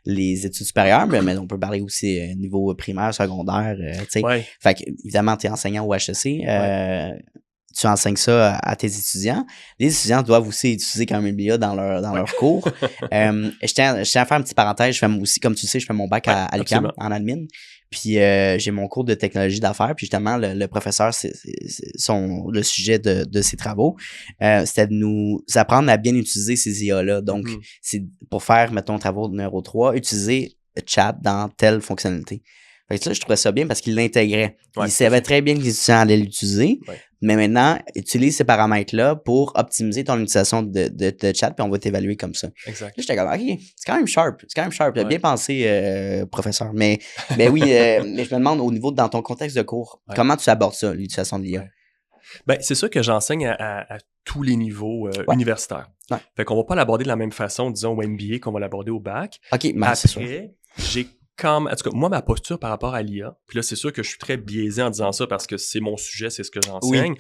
les études supérieures, mais on peut parler aussi niveau primaire, secondaire. Fait que, évidemment, tu es enseignant au HEC. Tu enseignes ça à tes étudiants. Les étudiants doivent aussi utiliser quand même l'IA dans leur cours. Je tiens à faire une petite parenthèse. Je fais aussi, comme tu sais, je fais mon bac à l'UQAM en admin. Puis j'ai mon cours de technologie d'affaires. Puis justement, le professeur, le sujet de ses travaux, c'était de nous apprendre à bien utiliser ces IA-là. Donc, c'est pour faire, mettons, travaux de numéro 3, utiliser chat dans telle fonctionnalité. Fait que ça, je trouvais ça bien parce qu'il l'intégrait. Il savait très bien que les étudiants allaient l'utiliser, mais maintenant, utilise ces paramètres-là pour optimiser ton utilisation de chat, puis on va t'évaluer comme ça. Exact. Là, j'étais comme, OK, c'est quand même sharp. T'as bien pensé, professeur. Mais oui, mais je me demande, au niveau, dans ton contexte de cours, comment tu abordes ça, l'utilisation de l'IA? C'est sûr que j'enseigne à tous les niveaux universitaires. Fait qu'on va pas l'aborder de la même façon, disons, au MBA qu'on va l'aborder au bac. OK, c'est sûr. J'ai en tout cas, moi, ma posture par rapport à l'IA, puis là, c'est sûr que je suis très biaisé en disant ça parce que c'est mon sujet, c'est ce que j'enseigne.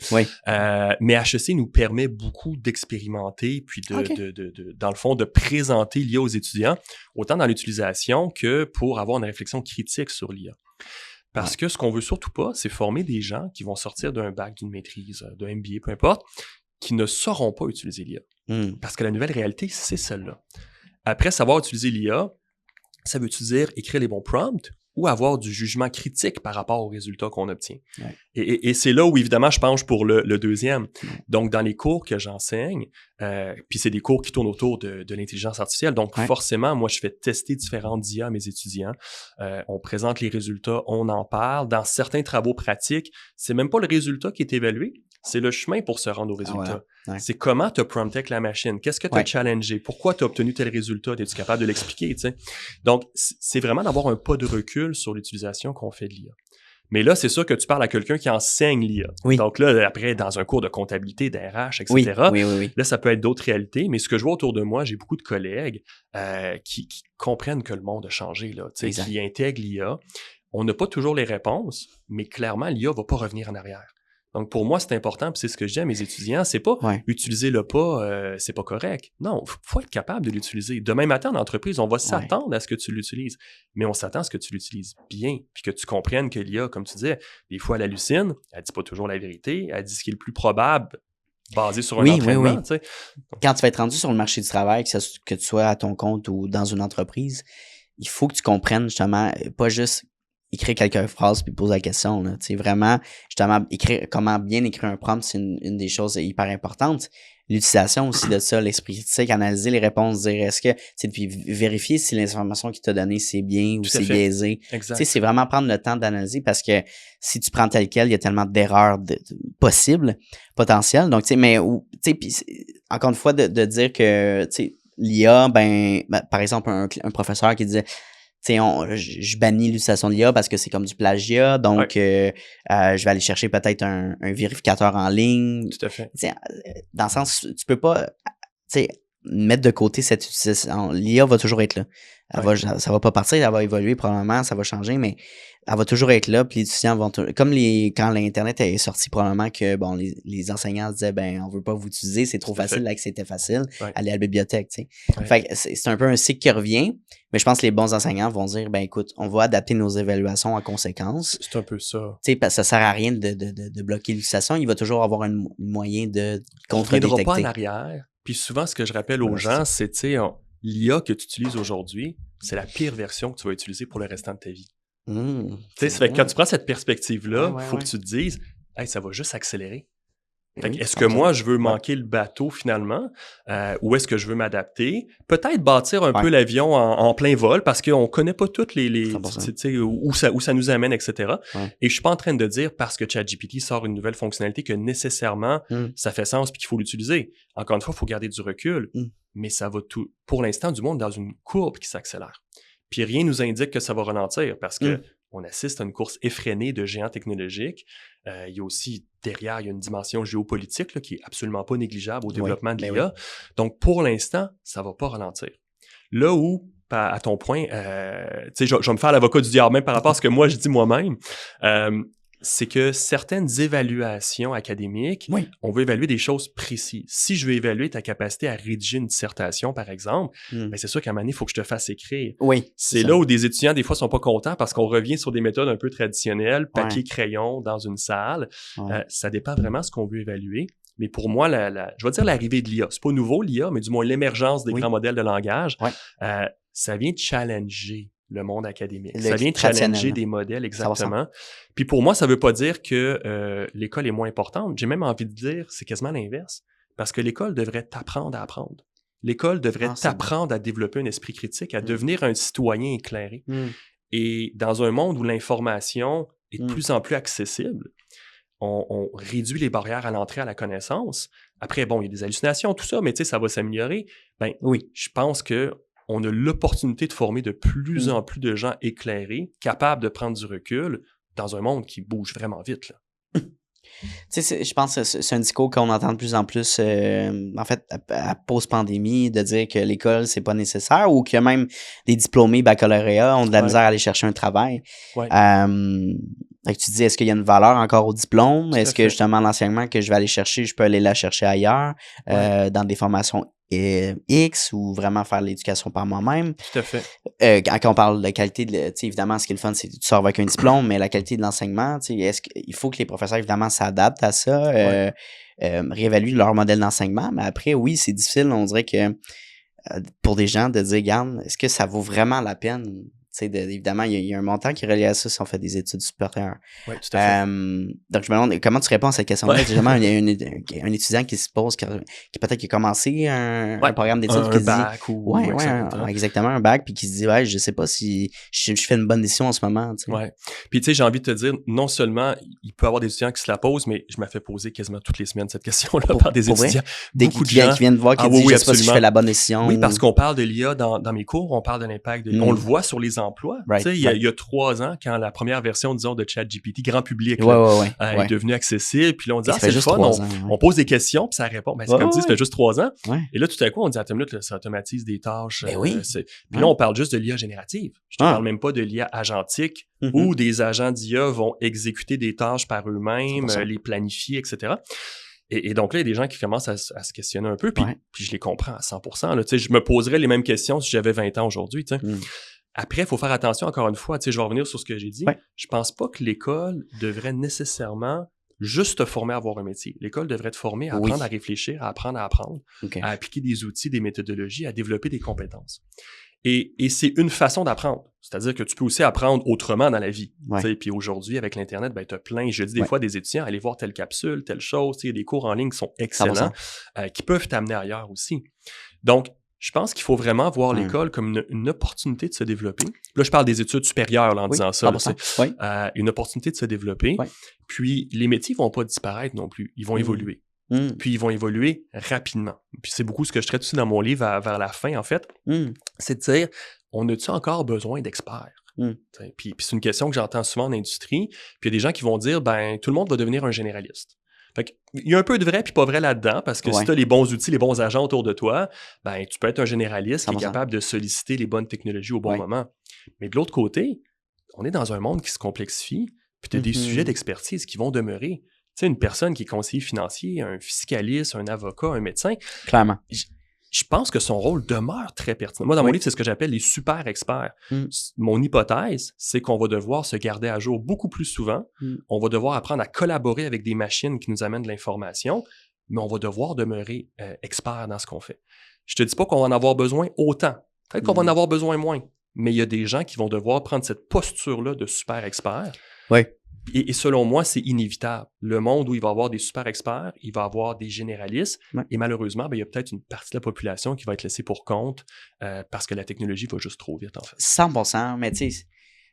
Mais HEC nous permet beaucoup d'expérimenter, puis dans le fond, de présenter l'IA aux étudiants, autant dans l'utilisation que pour avoir une réflexion critique sur l'IA. Parce que ce qu'on veut surtout pas, c'est former des gens qui vont sortir d'un bac, d'une maîtrise, d'un MBA, peu importe, qui ne sauront pas utiliser l'IA. Parce que la nouvelle réalité, c'est celle-là. Après savoir utiliser l'IA, ça veut-tu dire écrire les bons prompts ou avoir du jugement critique par rapport aux résultats qu'on obtient? Et c'est là où, évidemment, je penche pour le deuxième. Donc, dans les cours que j'enseigne, puis c'est des cours qui tournent autour de l'intelligence artificielle, donc forcément, moi, je fais tester différentes IA à mes étudiants. On présente les résultats, on en parle. Dans certains travaux pratiques, c'est même pas le résultat qui est évalué, c'est le chemin pour se rendre au résultat. C'est comment tu as prompté avec la machine. Qu'est-ce que tu as challengé? Pourquoi tu as obtenu tel résultat? Es-tu capable de l'expliquer? T'sais? Donc, c'est vraiment d'avoir un pas de recul sur l'utilisation qu'on fait de l'IA. Mais là, c'est sûr que tu parles à quelqu'un qui enseigne l'IA. Donc là, après, dans un cours de comptabilité, d'RH, etc., là, ça peut être d'autres réalités. Mais ce que je vois autour de moi, j'ai beaucoup de collègues qui comprennent que le monde a changé, là, qui intègrent l'IA. On n'a pas toujours les réponses, mais clairement, l'IA ne va pas revenir en arrière. Donc, pour moi, c'est important, puis c'est ce que je dis à mes étudiants, c'est pas utiliser-le pas, c'est pas correct. Non, faut être capable de l'utiliser. Demain matin, en entreprise, on va s'attendre à ce que tu l'utilises, mais on s'attend à ce que tu l'utilises bien, puis que tu comprennes que l'IA, comme tu disais, des fois, elle hallucine, elle dit pas toujours la vérité, elle dit ce qui est le plus probable basé sur un entraînement. Tu sais. Quand tu vas être rendu sur le marché du travail, que tu sois à ton compte ou dans une entreprise, il faut que tu comprennes justement, pas juste écrire quelques phrases puis poser la question. Là. Vraiment, justement, comment bien écrire un prompt, c'est une des choses hyper importantes. l'utilisation aussi de ça, l'esprit critique, analyser les réponses, dire est-ce que, tu sais, puis vérifier si l'information qu'il t'a donnée c'est bien ou Tout à c'est fait. biaisé. Exact. Tu sais, c'est vraiment prendre le temps d'analyser parce que si tu prends tel quel, il y a tellement d'erreurs possibles, potentielles. Donc, tu sais, mais, tu sais, puis encore une fois, de dire que, tu sais, l'IA, par exemple, un professeur qui disait, tu sais, je bannis l'utilisation de l'IA parce que c'est comme du plagiat, donc je vais aller chercher peut-être un vérificateur en ligne. Tout à fait. Tu sais, dans le sens, tu peux pas, tu sais, mettre de côté cette utilisation. L'IA va toujours être là. Ça va pas partir, elle va évoluer probablement, ça va changer, mais elle va toujours être là, puis les étudiants vont comme quand l'Internet est sorti, probablement que bon, les enseignants se disaient on veut pas vous utiliser, c'est trop facile, là que c'était facile, aller à la bibliothèque, tu sais. Fait que c'est un peu un cycle qui revient, mais je pense que les bons enseignants vont dire écoute, on va adapter nos évaluations en conséquence. C'est un peu ça. Tu sais, parce que ça sert à rien de bloquer l'utilisation, il va toujours avoir un moyen de contre-détecter. On ne reviendra pas en arrière. Puis souvent, ce que je rappelle aux gens, c'est, tu sais, l'IA que tu utilises aujourd'hui, c'est la pire version que tu vas utiliser pour le restant de ta vie. Tu sais, ça fait que quand tu prends cette perspective-là, il faut que tu te dises, hey, ça va juste accélérer. Est-ce que moi, je veux manquer le bateau finalement ou est-ce que je veux m'adapter? Peut-être bâtir un peu l'avion en plein vol parce qu'on ne connaît pas toutes où ça nous amène, etc. Et je suis pas en train de dire parce que ChatGPT sort une nouvelle fonctionnalité que nécessairement ça fait sens et qu'il faut l'utiliser. Encore une fois, il faut garder du recul, mais ça va tout, pour l'instant, du monde dans une courbe qui s'accélère. Puis rien nous indique que ça va ralentir parce que on assiste à une course effrénée de géants technologiques. Il y a aussi, derrière, il y a une dimension géopolitique là, qui est absolument pas négligeable au développement de l'IA. Donc, pour l'instant, ça va pas ralentir. Là où, à ton point, tu sais, je vais me faire l'avocat du diable même par rapport à ce que moi, je dis moi-même, c'est que certaines évaluations académiques, on veut évaluer des choses précises. Si je veux évaluer ta capacité à rédiger une dissertation, par exemple, c'est sûr qu'à un moment donné, il faut que je te fasse écrire. C'est là où des étudiants, des fois, sont pas contents parce qu'on revient sur des méthodes un peu traditionnelles, papier, crayon, dans une salle. Ça dépend vraiment de ce qu'on veut évaluer. Mais pour moi, je vais dire l'arrivée de l'IA. C'est pas nouveau, l'IA, mais du moins l'émergence des grands modèles de langage, ça vient challenger le monde académique. Ça vient challenger des modèles, exactement. Puis pour moi, ça veut pas dire que l'école est moins importante. J'ai même envie de dire, c'est quasiment l'inverse. Parce que l'école devrait t'apprendre à apprendre. L'école devrait t'apprendre à développer un esprit critique, à devenir un citoyen éclairé. Et dans un monde où l'information est de plus en plus accessible, on réduit les barrières à l'entrée à la connaissance. Après, bon, il y a des hallucinations, tout ça, mais tu sais, ça va s'améliorer. Je pense que on a l'opportunité de former de plus en plus de gens éclairés, capables de prendre du recul dans un monde qui bouge vraiment vite, là. Tu sais, je pense que c'est un discours qu'on entend de plus en plus, en fait, à post-pandémie, de dire que l'école, c'est pas nécessaire ou que même des diplômés baccalauréat ont de la misère à aller chercher un travail. Tu te dis, est-ce qu'il y a une valeur encore au diplôme? Est-ce que justement l'enseignement que je vais aller chercher, je peux aller la chercher ailleurs, dans des formations X ou vraiment faire l'éducation par moi-même? Tout à fait. Quand on parle de qualité, évidemment, ce qui est le fun, c'est que tu sors avec un diplôme, mais la qualité de l'enseignement, est-ce qu'il faut que les professeurs, évidemment, s'adaptent à ça, réévaluent leur modèle d'enseignement, mais après, oui, c'est difficile, on dirait que pour des gens de dire, regarde, est-ce que ça vaut vraiment la peine? Évidemment, il y a un montant qui est relié à ça si on fait des études supérieures. Oui, tout à fait. Donc, je me demande comment tu réponds à cette question-là. Justement, il y a un étudiant qui se pose, qui peut-être qui a commencé un programme d'études qui dit... bac ou... exactement, un bac, puis qui se dit, je sais pas si je fais une bonne décision en ce moment. Oui. Puis, tu sais, j'ai envie de te dire, non seulement il peut y avoir des étudiants qui se la posent, mais je me fais poser quasiment toutes les semaines cette question-là par des étudiants. Beaucoup de gens qui viennent voir, qui disent, je sais pas si je fais la bonne décision. Oui, parce qu'on parle de l'IA dans mes cours, on parle de l'impact de l'IA. On le voit sur les emplois. Il y a 3 ans, quand la première version, disons, de ChatGPT, grand public, est devenue accessible, puis là, on dit, c'est le fun, on pose des questions, puis ça répond. C'est comme dit, ça fait juste 3 ans. Et là, tout à coup, on dit, attends une minute, ça automatise des tâches. Puis là, on parle juste de l'IA générative. Je te parle même pas de l'IA agentique, où des agents d'IA vont exécuter des tâches par eux-mêmes, les planifier, etc. Et donc là, il y a des gens qui commencent à se questionner un peu, puis je les comprends à 100%. Là, je me poserais les mêmes questions si j'avais 20 ans aujourd'hui. Après, il faut faire attention, encore une fois, je vais revenir sur ce que j'ai dit. Je pense pas que l'école devrait nécessairement juste te former à avoir un métier. L'école devrait te former à apprendre à réfléchir, à apprendre à apprendre, à appliquer des outils, des méthodologies, à développer des compétences. Et c'est une façon d'apprendre. C'est-à-dire que tu peux aussi apprendre autrement dans la vie. Ouais. Puis aujourd'hui, avec l'Internet, ben, tu as plein, je dis des fois des étudiants, allez voir telle capsule, telle chose. Il y a des cours en ligne qui sont excellents, qui peuvent t'amener ailleurs aussi. Donc, je pense qu'il faut vraiment voir l'école comme une opportunité de se développer. Là, je parle des études supérieures là, en disant ça. Là, une opportunité de se développer. Puis, les métiers vont pas disparaître non plus. Ils vont évoluer. Puis, ils vont évoluer rapidement. Puis, c'est beaucoup ce que je traite aussi dans mon livre vers la fin, en fait. C'est de dire, on a-tu encore besoin d'experts? Puis, c'est une question que j'entends souvent en industrie. Puis, il y a des gens qui vont dire, ben, tout le monde va devenir un généraliste. Fait il y a un peu de vrai puis pas vrai là-dedans, parce que si tu as les bons outils, les bons agents autour de toi, ben, tu peux être un généraliste qui est capable de solliciter les bonnes technologies au bon moment. Mais de l'autre côté, on est dans un monde qui se complexifie, puis tu as des sujets d'expertise qui vont demeurer. Tu sais, une personne qui est conseiller financier, un fiscaliste, un avocat, un médecin. Clairement. Je pense que son rôle demeure très pertinent. Moi, dans mon livre, c'est ce que j'appelle les super experts. Mon hypothèse, c'est qu'on va devoir se garder à jour beaucoup plus souvent. On va devoir apprendre à collaborer avec des machines qui nous amènent de l'information, mais on va devoir demeurer expert dans ce qu'on fait. Je te dis pas qu'on va en avoir besoin autant. Peut-être qu'on va en avoir besoin moins, mais il y a des gens qui vont devoir prendre cette posture-là de super expert. Oui. Et selon moi, c'est inévitable. Le monde où il va y avoir des super experts, il va y avoir des généralistes, et malheureusement, ben, il y a peut-être une partie de la population qui va être laissée pour compte parce que la technologie va juste trop vite, en fait. 100%, mais tu sais,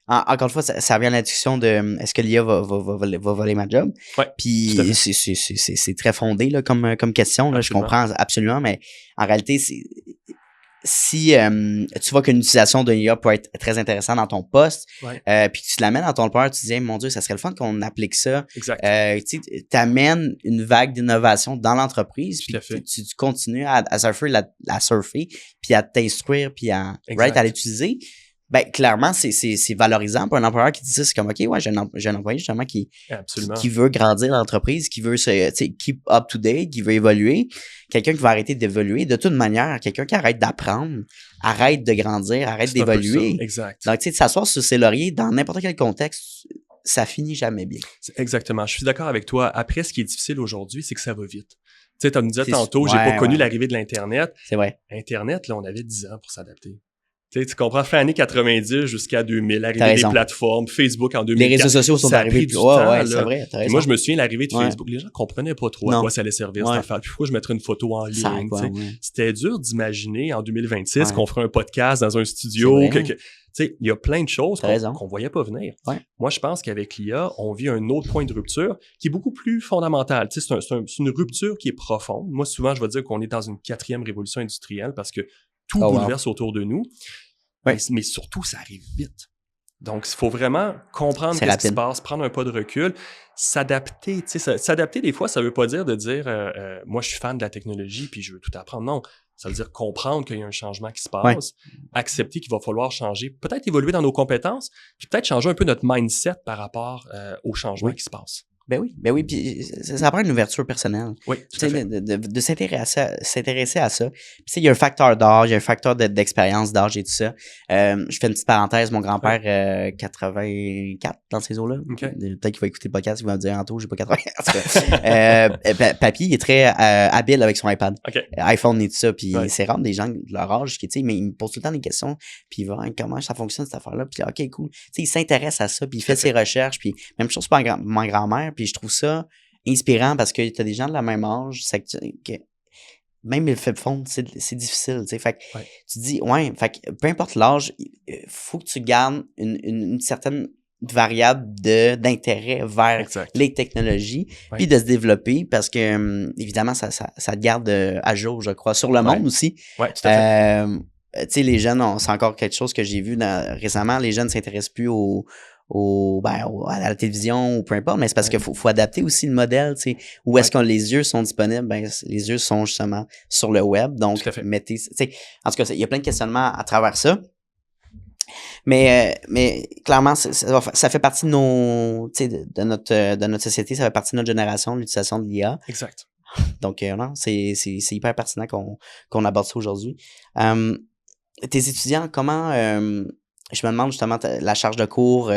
encore une fois, ça revient à la discussion de est-ce que l'IA va voler ma job? Puis c'est très fondé là, comme question, là, je comprends absolument, mais en réalité, si tu vois qu'une utilisation d'une IA peut être très intéressante dans ton poste, puis tu l'amènes dans ton peur, tu te dis, mon Dieu, ça serait le fun qu'on applique ça. Tu amènes une vague d'innovation dans l'entreprise, puis tu continues à surfer, puis à t'instruire, puis à l'utiliser. Ben, clairement, c'est valorisant pour un employeur qui dit ça. C'est comme, OK, ouais, j'ai un employé justement qui veut grandir l'entreprise, qui veut keep up to date, qui veut évoluer. Quelqu'un qui va arrêter d'évoluer. De toute manière, quelqu'un qui arrête d'apprendre, arrête de grandir, arrête d'évoluer. Exact. Donc, tu sais, de s'asseoir sur ses lauriers dans n'importe quel contexte, ça finit jamais bien. Exactement. Je suis d'accord avec toi. Après, ce qui est difficile aujourd'hui, c'est que ça va vite. Tu sais, tu me disais tantôt, j'ai pas connu l'arrivée de l'Internet. C'est vrai. Internet, là, on avait 10 ans pour s'adapter. Tu comprends, fin années 90 jusqu'à 2000, l'arrivée des plateformes, Facebook en 2004. Les réseaux sociaux sont arrivés du temps, c'est vrai. Moi, je me souviens l'arrivée de Facebook. Les gens comprenaient pas trop à quoi ça allait servir cette affaire. Puis pourquoi je mettrais une photo en ligne. C'était dur d'imaginer en 2026 qu'on ferait un podcast dans un studio. Il y a plein de choses qu'on voyait pas venir. Moi, je pense qu'avec l'IA, on vit un autre point de rupture qui est beaucoup plus fondamental. C'est une rupture qui est profonde. Moi, souvent, je vais dire qu'on est dans une 4e révolution industrielle parce que tout bouleverse autour de nous, mais surtout, ça arrive vite. Donc, il faut vraiment comprendre ce qui se passe, prendre un pas de recul, s'adapter. S'adapter, des fois, ça ne veut pas dire de dire moi, je suis fan de la technologie puis je veux tout apprendre. Non, ça veut dire comprendre qu'il y a un changement qui se passe, accepter qu'il va falloir changer, peut-être évoluer dans nos compétences, puis peut-être changer un peu notre mindset par rapport au changement qui se passe. Ben oui, puis ça prend une ouverture personnelle. Oui, tout à fait. De s'intéresser à ça. Puis il y a un facteur d'âge, il y a un facteur d'expérience d'âge et tout ça. Je fais une petite parenthèse, mon grand-père 84 dans ces eaux-là. Peut-être qu'il va écouter le podcast, il va me dire Anto, j'ai pas 84. Papy, il est très habile avec son iPad. iPhone et tout ça, puis c'est rare des gens de leur âge qui, mais il me pose tout le temps des questions, puis il va comment ça fonctionne cette affaire-là, puis OK, cool. Il s'intéresse à ça, puis il fait ses recherches, puis même chose pour ma grand-mère. Puis je trouve ça inspirant parce que tu as des gens de la même âge, que même le fait fondre, c'est difficile. Fait que tu te dis, fait que peu importe l'âge, il faut que tu gardes une certaine variable d'intérêt vers les technologies, puis de se développer parce que, évidemment, ça te garde à jour, je crois, sur le monde aussi. Oui, tout à fait. Tu sais, les jeunes, c'est encore quelque chose que j'ai vu récemment, les jeunes ne s'intéressent plus à la télévision ou peu importe, mais c'est parce qu'il faut adapter aussi le modèle, tu sais. Où est-ce que les yeux sont disponibles? Ben, les yeux sont justement sur le web. Donc, mettez, tu sais, en tout cas, il y a plein de questionnements à travers ça. Mais clairement, ça fait partie de de notre société, ça fait partie de notre génération, l'utilisation de l'IA. Exact. Donc, non, c'est hyper pertinent qu'on aborde ça aujourd'hui. Tes étudiants, comment... je me demande justement la charge de cours,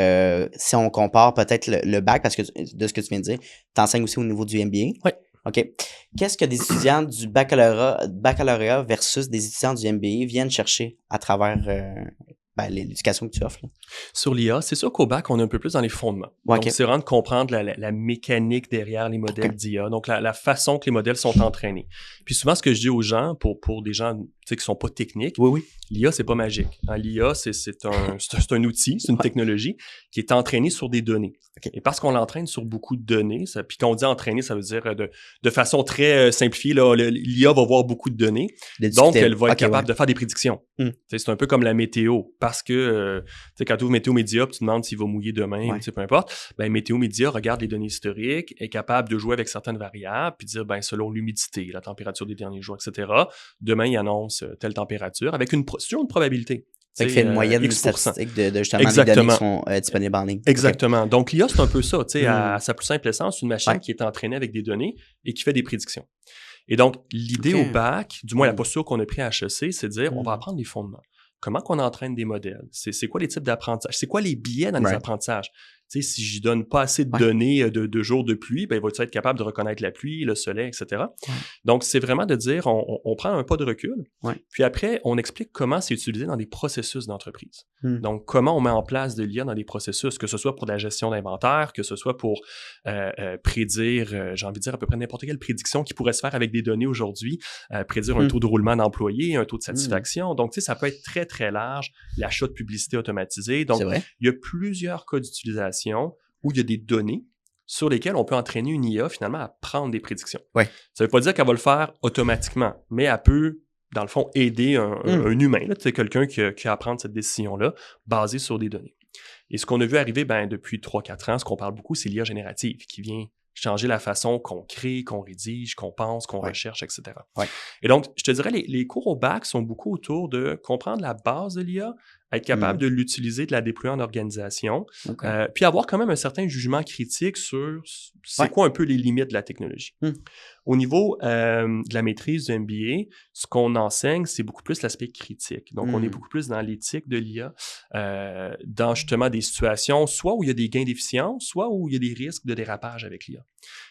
si on compare peut-être le bac, parce que de ce que tu viens de dire, tu enseignes aussi au niveau du MBA. Oui. OK. Qu'est-ce que des étudiants du baccalauréat versus des étudiants du MBA viennent chercher à travers l'éducation que tu offres? Là? Sur l'IA, c'est sûr qu'au bac, on est un peu plus dans les fondements. Ouais, Donc, c'est vraiment de comprendre la mécanique derrière les modèles d'IA, donc la façon que les modèles sont entraînés. Puis souvent, ce que je dis aux gens, pour des gens qui sont pas techniques, l'IA, c'est pas magique. L'IA, c'est un outil, c'est une technologie qui est entraînée sur des données. Et parce qu'on l'entraîne sur beaucoup de données, puis quand on dit entraîner, ça veut dire de façon très simplifiée, l'IA va voir beaucoup de données, donc elle va être capable de faire des prédictions. C'est un peu comme la météo, parce que quand tu ouvres Météo Média, tu te demandes s'il va mouiller demain, peu importe, ben Météo Média regarde les données historiques, est capable de jouer avec certaines variables, puis dire, ben selon l'humidité, la température des derniers jours, etc., demain, il annonce telle température, avec toujours une probabilité. Ça fait une moyenne statistique de justement des données qui sont disponibles en ligne. Exactement. Donc, l'IA, c'est un peu ça. À sa plus simple essence, une machine qui est entraînée avec des données et qui fait des prédictions. Et donc, l'idée au bac, du moins la posture qu'on a pris à HEC, c'est de dire, on va apprendre les fondements. Comment qu'on entraîne des modèles? C'est quoi les types d'apprentissage? C'est quoi les biais dans les apprentissages? Si je donne pas assez de données de jours de pluie, ben, il va être capable de reconnaître la pluie, le soleil, etc. Donc, c'est vraiment de dire, on prend un pas de recul, puis après, on explique comment c'est utilisé dans des processus d'entreprise. Donc, comment on met en place de l'IA dans des processus, que ce soit pour la gestion d'inventaire, que ce soit pour prédire, j'ai envie de dire à peu près n'importe quelle prédiction qui pourrait se faire avec des données aujourd'hui, prédire un taux de roulement d'employés, un taux de satisfaction. Donc, ça peut être très, très large, l'achat de publicité automatisée. Donc, il y a plusieurs cas d'utilisation où il y a des données sur lesquelles on peut entraîner une IA finalement à prendre des prédictions. Ça ne veut pas dire qu'elle va le faire automatiquement, mais elle peut, dans le fond, aider un humain, quelqu'un qui a à prendre cette décision-là basée sur des données. Et ce qu'on a vu arriver depuis 3-4 ans, ce qu'on parle beaucoup, c'est l'IA générative qui vient changer la façon qu'on crée, qu'on rédige, qu'on pense, qu'on recherche, etc. Et donc, je te dirais, les cours au bac sont beaucoup autour de comprendre la base de l'IA, être capable de l'utiliser, de la déployer en organisation, puis avoir quand même un certain jugement critique sur c'est quoi un peu les limites de la technologie. Au niveau de la maîtrise du MBA, ce qu'on enseigne, c'est beaucoup plus l'aspect critique. Donc, on est beaucoup plus dans l'éthique de l'IA, dans justement des situations, soit où il y a des gains d'efficience, soit où il y a des risques de dérapage avec l'IA.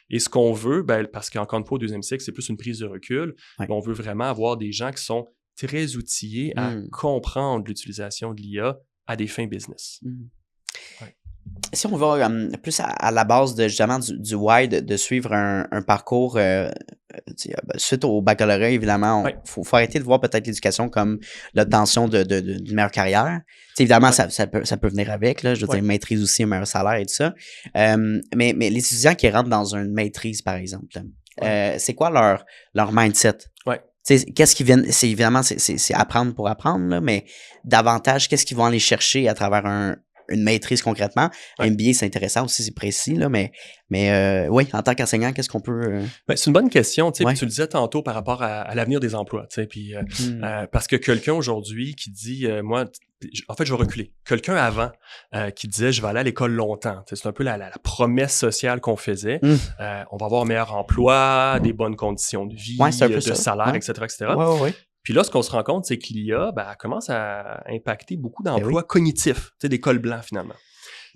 Et ce qu'on veut, parce qu'encore une fois, au deuxième cycle, c'est plus une prise de recul, on veut vraiment avoir des gens qui sont très outillés à comprendre l'utilisation de l'IA à des fins business. Si on va plus à la base de justement du why, de suivre un parcours suite au baccalauréat, évidemment, faut arrêter de voir peut-être l'éducation comme l'obtention d'une meilleure carrière. T'sais, évidemment, ça peut venir avec, là, je veux dire, maîtrise aussi, un meilleur salaire et tout ça. Mais les étudiants qui rentrent dans une maîtrise, par exemple, c'est quoi leur mindset? Qu'est-ce qu'ils viennent, c'est évidemment, c'est apprendre pour apprendre, là, mais davantage, qu'est-ce qu'ils vont aller chercher à travers une maîtrise concrètement? Un MBA, c'est intéressant aussi, c'est précis, là, mais oui, en tant qu'enseignant, qu'est-ce qu'on peut... c'est une bonne question, tu sais, tu le disais tantôt par rapport à l'avenir des emplois, tu sais, puis parce que quelqu'un aujourd'hui qui dit, moi, en fait, je vais reculer. Quelqu'un avant qui disait, je vais aller à l'école longtemps. C'est un peu la promesse sociale qu'on faisait. On va avoir un meilleur emploi, des bonnes conditions de vie, de salaire, etc., etc. Puis là, ce qu'on se rend compte, c'est que l'IA, elle commence à impacter beaucoup d'emplois cognitifs, tu sais, des cols blancs, finalement.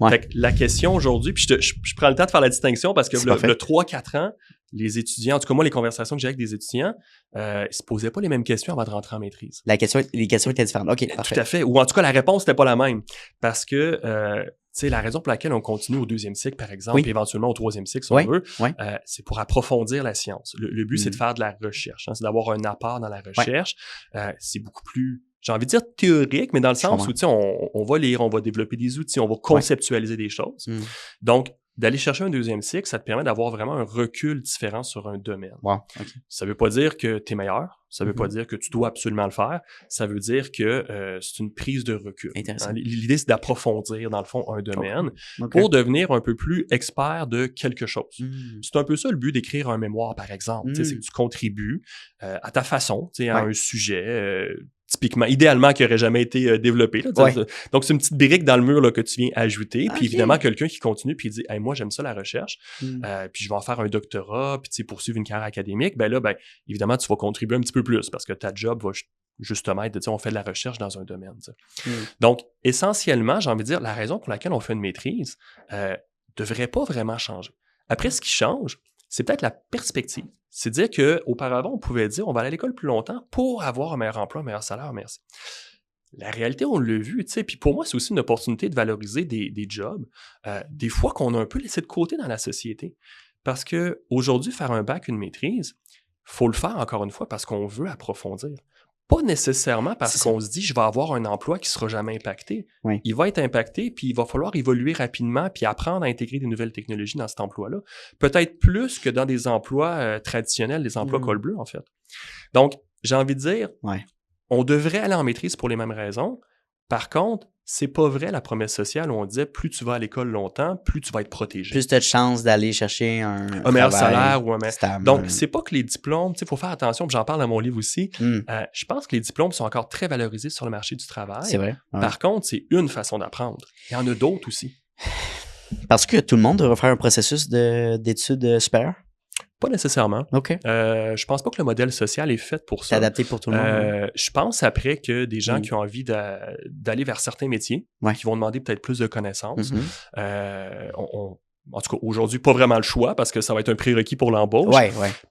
Fait que la question aujourd'hui, puis je prends le temps de faire la distinction parce que le 3-4 ans, les étudiants, en tout cas moi, les conversations que j'ai avec des étudiants, ils se posaient pas les mêmes questions avant de rentrer en maîtrise. Les questions étaient différentes. OK, parfait. Tout à fait. Ou en tout cas, la réponse n'était pas la même. Parce que, tu sais, la raison pour laquelle on continue au deuxième cycle, par exemple, puis éventuellement au troisième cycle, si on veut, c'est pour approfondir la science. Le but, c'est de faire de la recherche. C'est d'avoir un apport dans la recherche. C'est beaucoup plus... J'ai envie de dire théorique, mais dans le sens où, tu sais, on va lire, on va développer des outils, on va conceptualiser des choses. Donc, d'aller chercher un deuxième cycle, ça te permet d'avoir vraiment un recul différent sur un domaine. Ça veut pas dire que tu es meilleur, ça veut pas dire que tu dois absolument le faire, ça veut dire que c'est une prise de recul. L'idée, c'est d'approfondir, dans le fond, un domaine pour devenir un peu plus expert de quelque chose. C'est un peu ça le but d'écrire un mémoire, par exemple. C'est que tu contribues à ta façon, à un sujet... typiquement, idéalement, qui n'aurait jamais été développé. Là, donc, c'est une petite brique dans le mur là, que tu viens ajouter. Puis évidemment, quelqu'un qui continue puis dit hey, « moi, j'aime ça la recherche, puis je vais en faire un doctorat, puis poursuivre une carrière académique. » Ben là, évidemment, tu vas contribuer un petit peu plus parce que ta job va justement être de dire on fait de la recherche dans un domaine. Donc, essentiellement, j'ai envie de dire, la raison pour laquelle on fait une maîtrise devrait pas vraiment changer. Après, ce qui change, c'est peut-être la perspective. C'est dire qu'auparavant, on pouvait dire on va aller à l'école plus longtemps pour avoir un meilleur emploi, un meilleur salaire, merci. La réalité, on l'a vu, tu sais. Puis pour moi, c'est aussi une opportunité de valoriser des jobs, des fois qu'on a un peu laissé de côté dans la société. Parce qu'aujourd'hui, faire un bac, une maîtrise, faut le faire encore une fois parce qu'on veut approfondir. Pas nécessairement parce qu'on se dit je vais avoir un emploi qui ne sera jamais impacté. Oui. Il va être impacté, puis il va falloir évoluer rapidement, puis apprendre à intégrer des nouvelles technologies dans cet emploi-là. Peut-être plus que dans des emplois traditionnels, des emplois col bleu, en fait. Donc, j'ai envie de dire, on devrait aller en maîtrise pour les mêmes raisons. Par contre, c'est pas vrai la promesse sociale où on disait plus tu vas à l'école longtemps, plus tu vas être protégé. Plus tu as de chances d'aller chercher un meilleur salaire ou un meilleur stable. Donc, c'est pas que les diplômes, tu sais, il faut faire attention, puis j'en parle dans mon livre aussi. Je pense que les diplômes sont encore très valorisés sur le marché du travail. C'est vrai. Ouais. Par contre, c'est une façon d'apprendre. Il y en a d'autres aussi. Parce que tout le monde devrait faire un processus d'études supérieures? Pas nécessairement. OK. Je pense pas que le modèle social est fait pour ça. C'est adapté pour tout le monde. Je pense après que des gens qui ont envie d'aller vers certains métiers, qui vont demander peut-être plus de connaissances, en tout cas, aujourd'hui, pas vraiment le choix parce que ça va être un prérequis pour l'embauche.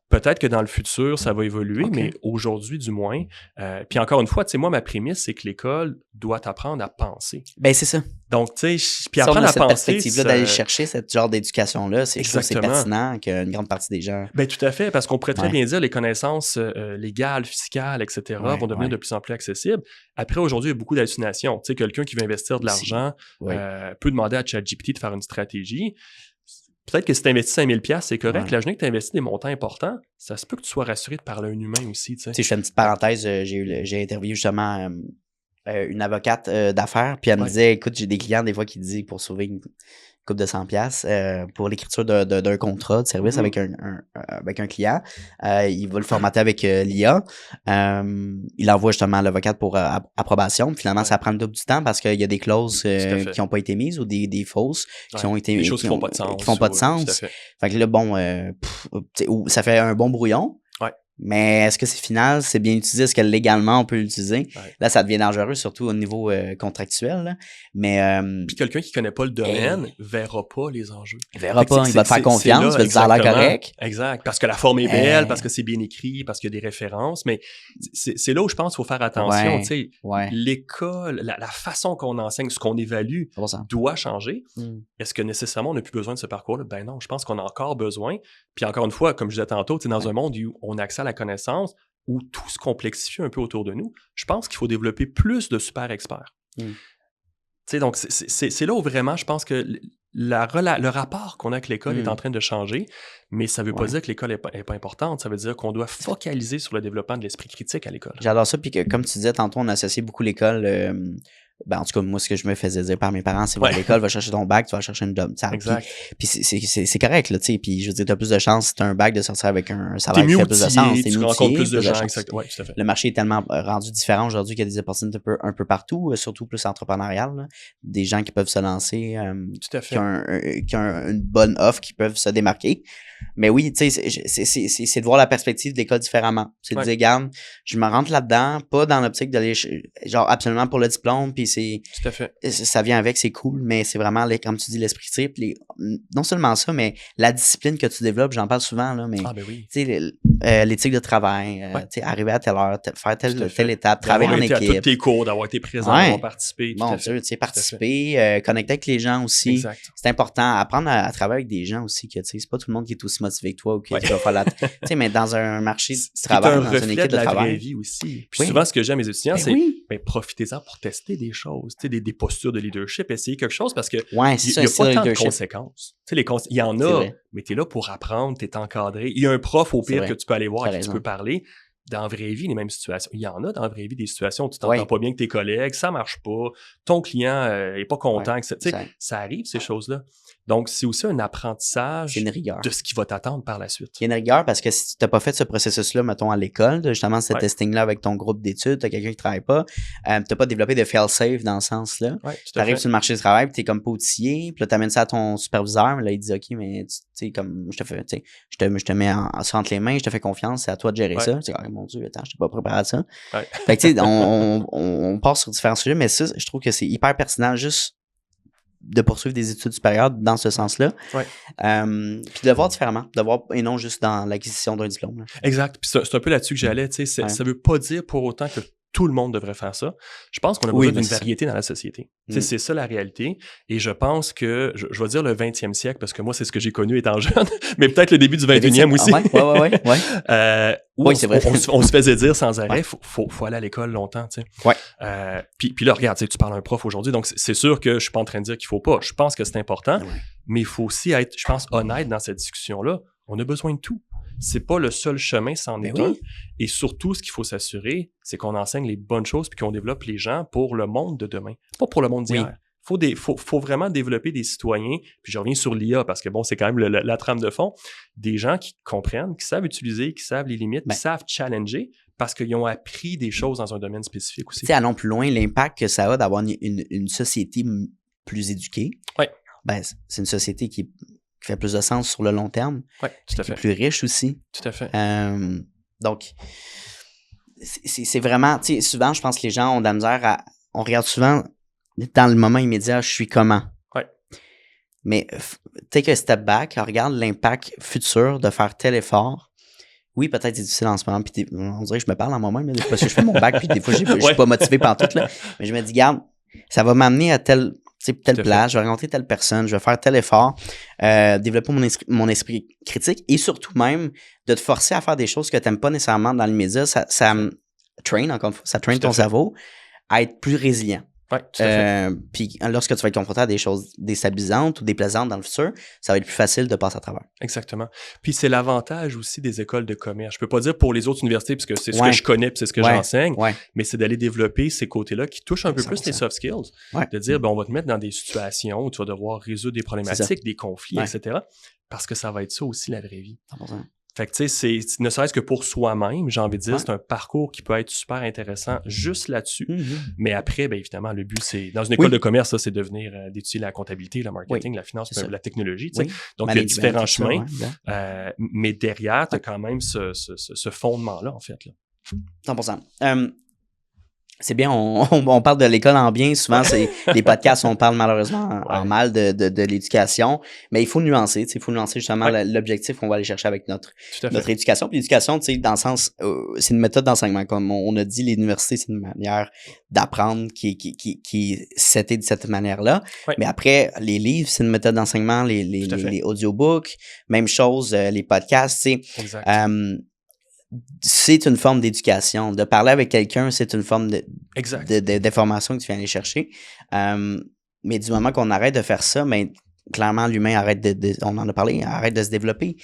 Peut-être que dans le futur, ça va évoluer, mais aujourd'hui, du moins. Puis encore une fois, tu sais, moi, ma prémisse, c'est que l'école doit t'apprendre à penser. Ben, c'est ça. Donc, tu sais, puis apprendre à cette penser. Perspective-là d'aller chercher ce genre d'éducation-là, je trouve que c'est pertinent qu'une grande partie des gens. Ben, tout à fait, parce qu'on pourrait très bien dire les connaissances légales, fiscales, etc. vont devenir de plus en plus accessibles. Après, aujourd'hui, il y a beaucoup d'hallucinations. Tu sais, quelqu'un qui veut investir de l'argent peut demander à ChatGPT de faire une stratégie. Peut-être que si tu investis 5 000$, c'est correct. La journée que tu investis des montants importants, ça se peut que tu sois rassuré de parler à un humain aussi. Tu sais, je fais une petite parenthèse. J'ai interviewé justement une avocate d'affaires, puis elle me disait, écoute, j'ai des clients des fois qui disent pour sauver une couple de 100$ pour l'écriture d'un contrat de service avec un client. Il va le formater avec l'IA. Il envoie justement à l'avocate pour approbation. Puis finalement, ça prend le double du temps parce qu'il y a des clauses qui n'ont pas été mises ou des fausses qui ont été... Des choses qui font pas de sens. Qui font pas de sens. Fait que là, bon, ça fait un bon brouillon. Mais est-ce que c'est final? C'est bien utilisé? Est-ce que légalement, on peut l'utiliser? Là, ça devient dangereux, surtout au niveau contractuel. Là. Mais puis quelqu'un qui connaît pas le domaine verra pas les enjeux. Il verra pas, il va te faire confiance, il va te dire ça a l'air correct. Exact. Parce que la forme est belle, parce que c'est bien écrit, parce qu'il y a des références. Mais c'est là où je pense qu'il faut faire attention. Tu sais, l'école, la façon qu'on enseigne, ce qu'on évalue, doit changer. Est-ce que nécessairement on n'a plus besoin de ce parcours-là? Ben non, je pense qu'on a encore besoin. Puis encore une fois, comme je disais tantôt, tu sais, dans un monde où on a accès à la connaissance, où tout se complexifie un peu autour de nous, je pense qu'il faut développer plus de super experts. Tu sais, donc, c'est là où vraiment, je pense que le rapport qu'on a avec l'école est en train de changer, mais ça ne veut pas dire que l'école n'est pas importante, ça veut dire qu'on doit focaliser sur le développement de l'esprit critique à l'école. J'adore ça, puis que comme tu disais tantôt, on associe beaucoup l'école... en tout cas, moi, ce que je me faisais dire par mes parents, c'est va à l'école, va chercher ton bac, tu vas chercher une job. Exact. Puis c'est correct, là, tu sais. Puis je veux dire, tu as plus de chances, si tu as un bac, de sortir avec un salaire qui fait plus de sens. Tu rencontres plus de gens, exactement. Ouais, tout à fait. Le marché est tellement rendu différent aujourd'hui qu'il y a des opportunités un peu partout, surtout plus entrepreneuriales. Des gens qui peuvent se lancer, tout à fait. qui ont une bonne offre, qui peuvent se démarquer. Mais oui, tu sais, c'est de voir la perspective de l'école différemment. C'est de dire, regarde, je me rentre là-dedans, pas dans l'optique d'aller, genre, absolument pour le diplôme, puis tout à fait. Ça vient avec, c'est cool, mais c'est vraiment, comme tu dis, l'esprit triple. Non seulement ça, mais la discipline que tu développes, j'en parle souvent, là, mais tu sais, l'éthique de travail, tu sais, arriver à telle heure, faire telle étape, travailler en équipe. À tous tes cours, d'avoir été présent, d'avoir participé. Bon Dieu, tu sais, participer, connecter avec les gens aussi. Exact. C'est important. Apprendre à travailler avec des gens aussi, que tu sais, c'est pas tout le monde qui est aussi motivé que toi ou qui va faire la... Tu sais, mais dans un marché de travail, dans une équipe de travail. C'est la vraie vie aussi. Puis souvent, ce que j'aime mes étudiants, c'est profitez-en pour tester des choses. Tu sais, des postures de leadership, essayer quelque chose parce que il n'y a pas tant de conséquences. Tu sais, il y en a, mais tu es là pour apprendre, tu es encadré. Il y a un prof au pire que tu peux aller voir, à qui tu peux parler. Dans la vraie vie, les mêmes situations. Il y en a dans la vraie vie des situations où tu t'entends pas bien avec tes collègues, ça marche pas, ton client est pas content. Ça arrive, ces choses-là. Donc, c'est aussi un apprentissage de ce qui va t'attendre par la suite. Il y a une rigueur parce que si tu n'as pas fait ce processus-là, mettons, à l'école, justement, ce testing-là avec ton groupe d'études, tu as quelqu'un qui ne travaille pas, tu n'as pas développé de fail-safe dans ce sens-là. Tu arrives sur le marché du travail, puis tu es comme pas outillé, puis là, tu amènes ça à ton superviseur, mais là, il dit, OK, mais tu sais, comme je te mets entre les mains, je te fais confiance, c'est à toi de gérer ça. Tu sais, oh, mon Dieu, attends, je t'ai pas préparé à ça. Fait que, tu sais, on part sur différents sujets, mais ça, je trouve que c'est hyper pertinent, juste de poursuivre des études supérieures dans ce sens-là. Ouais. Puis de le voir différemment, de le voir et non juste dans l'acquisition d'un diplôme. Là. Exact. Puis c'est un peu là-dessus que j'allais. Tu sais, ça veut pas dire pour autant que tout le monde devrait faire ça. Je pense qu'on a besoin d'une variété dans la société. C'est ça la réalité. Et je pense que, je vais dire le 20e siècle, parce que moi, c'est ce que j'ai connu étant jeune, mais peut-être le début du 21e aussi. Oui, c'est vrai. On se faisait dire sans arrêt, faut aller à l'école longtemps, tu sais. Ouais. Puis là, regarde, tu parles à un prof aujourd'hui, donc c'est sûr que je suis pas en train de dire qu'il faut pas. Je pense que c'est important, mais il faut aussi être, je pense, honnête dans cette discussion-là. On a besoin de tout. C'est pas le seul chemin, c'en est un. Et surtout, ce qu'il faut s'assurer, c'est qu'on enseigne les bonnes choses puis qu'on développe les gens pour le monde de demain, pas pour le monde d'hier. Faut vraiment développer des citoyens, puis je reviens sur l'IA parce que bon, c'est quand même la trame de fond, des gens qui comprennent, qui savent utiliser, qui savent les limites, qui savent challenger parce qu'ils ont appris des choses dans un domaine spécifique aussi. Tu sais, allons plus loin, l'impact que ça a d'avoir une société plus éduquée. Oui. Ben, c'est une société qui fait plus de sens sur le long terme. Oui, tout à fait. Plus riche aussi. Tout à fait. Donc, c'est vraiment, tu sais, souvent, je pense que les gens ont de la misère on regarde souvent dans le moment immédiat, je suis comment? Oui. Mais take a step back, regarde l'impact futur de faire tel effort. Oui, peut-être c'est difficile en ce moment, puis on dirait que je me parle en moi-même, parce que je fais mon bac, puis des fois, je suis pas motivé par tout, là. Mais je me dis, regarde, ça va m'amener à telle place, je vais rencontrer telle personne, je vais faire tel effort, développer mon esprit critique et surtout même de te forcer à faire des choses que tu n'aimes pas nécessairement dans l'immédiat. Ça train, encore une fois, ça train ton cerveau à être plus résilient. Ouais, tout à fait. Puis lorsque tu vas être confronté à des choses déstabilisantes ou déplaisantes dans le futur, ça va être plus facile de passer à travers. Exactement. Puis c'est l'avantage aussi des écoles de commerce. Je peux pas dire pour les autres universités, parce que c'est ce que je connais puis c'est ce que j'enseigne, mais c'est d'aller développer ces côtés-là qui touchent un peu plus les soft skills. De dire, ben, on va te mettre dans des situations où tu vas devoir résoudre des problématiques, des conflits, etc. Parce que ça va être ça aussi la vraie vie. 100%. Fait que tu sais, ne serait-ce que pour soi-même, j'ai envie de dire, c'est un parcours qui peut être super intéressant juste là-dessus. Mais après, bien évidemment, le but, c'est, dans une école de commerce, ça, c'est d'étudier la comptabilité, le marketing, la finance, la technologie, tu sais. Donc, il y a différents chemins. Mais derrière, tu as quand même ce fondement-là, en fait. Là. 100%. C'est bien, on parle de l'école en bien. Souvent, c'est les podcasts, on parle malheureusement en mal de l'éducation. Mais il faut nuancer. Il faut nuancer justement l'objectif qu'on va aller chercher avec notre éducation. Puis l'éducation, dans le sens, c'est une méthode d'enseignement. Comme on a dit, l'université, c'est une manière d'apprendre qui est setée de cette manière-là. Mais après, les livres, c'est une méthode d'enseignement. Les audiobooks, même chose, les podcasts, tu sais. Exact. C'est une forme d'éducation. De parler avec quelqu'un, c'est une forme d'information que tu viens aller chercher. Mais du moment qu'on arrête de faire ça, ben, clairement, l'humain arrête on en a parlé, arrête de se développer.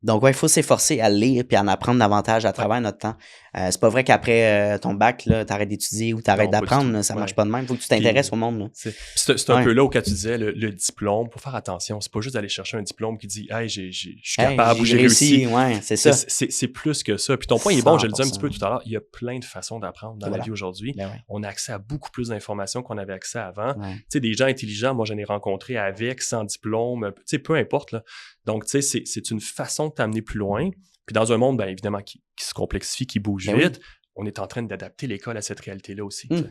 Donc, il faut s'efforcer à lire et à en apprendre davantage à travers notre temps. C'est pas vrai qu'après ton bac, tu arrêtes d'étudier ou tu arrêtes d'apprendre. Ça marche pas de même. Il faut que tu t'intéresses au monde. Là. C'est un peu là où quand tu disais le diplôme, pour faire attention, c'est pas juste d'aller chercher un diplôme qui dit « Hey, je suis capable ou j'ai réussi. » C'est ça. C'est plus que ça. Puis ton point est bon, je le disais un petit peu tout à l'heure, il y a plein de façons d'apprendre dans la vie aujourd'hui. On a accès à beaucoup plus d'informations qu'on avait accès avant. Tu sais, des gens intelligents, moi, j'en ai rencontré avec, sans diplôme, tu sais, peu importe. Là. Donc, tu sais, c'est une façon de t'amener plus loin. Puis dans un monde, bien évidemment, qui se complexifie, qui bouge vite, on est en train d'adapter l'école à cette réalité-là aussi. Puis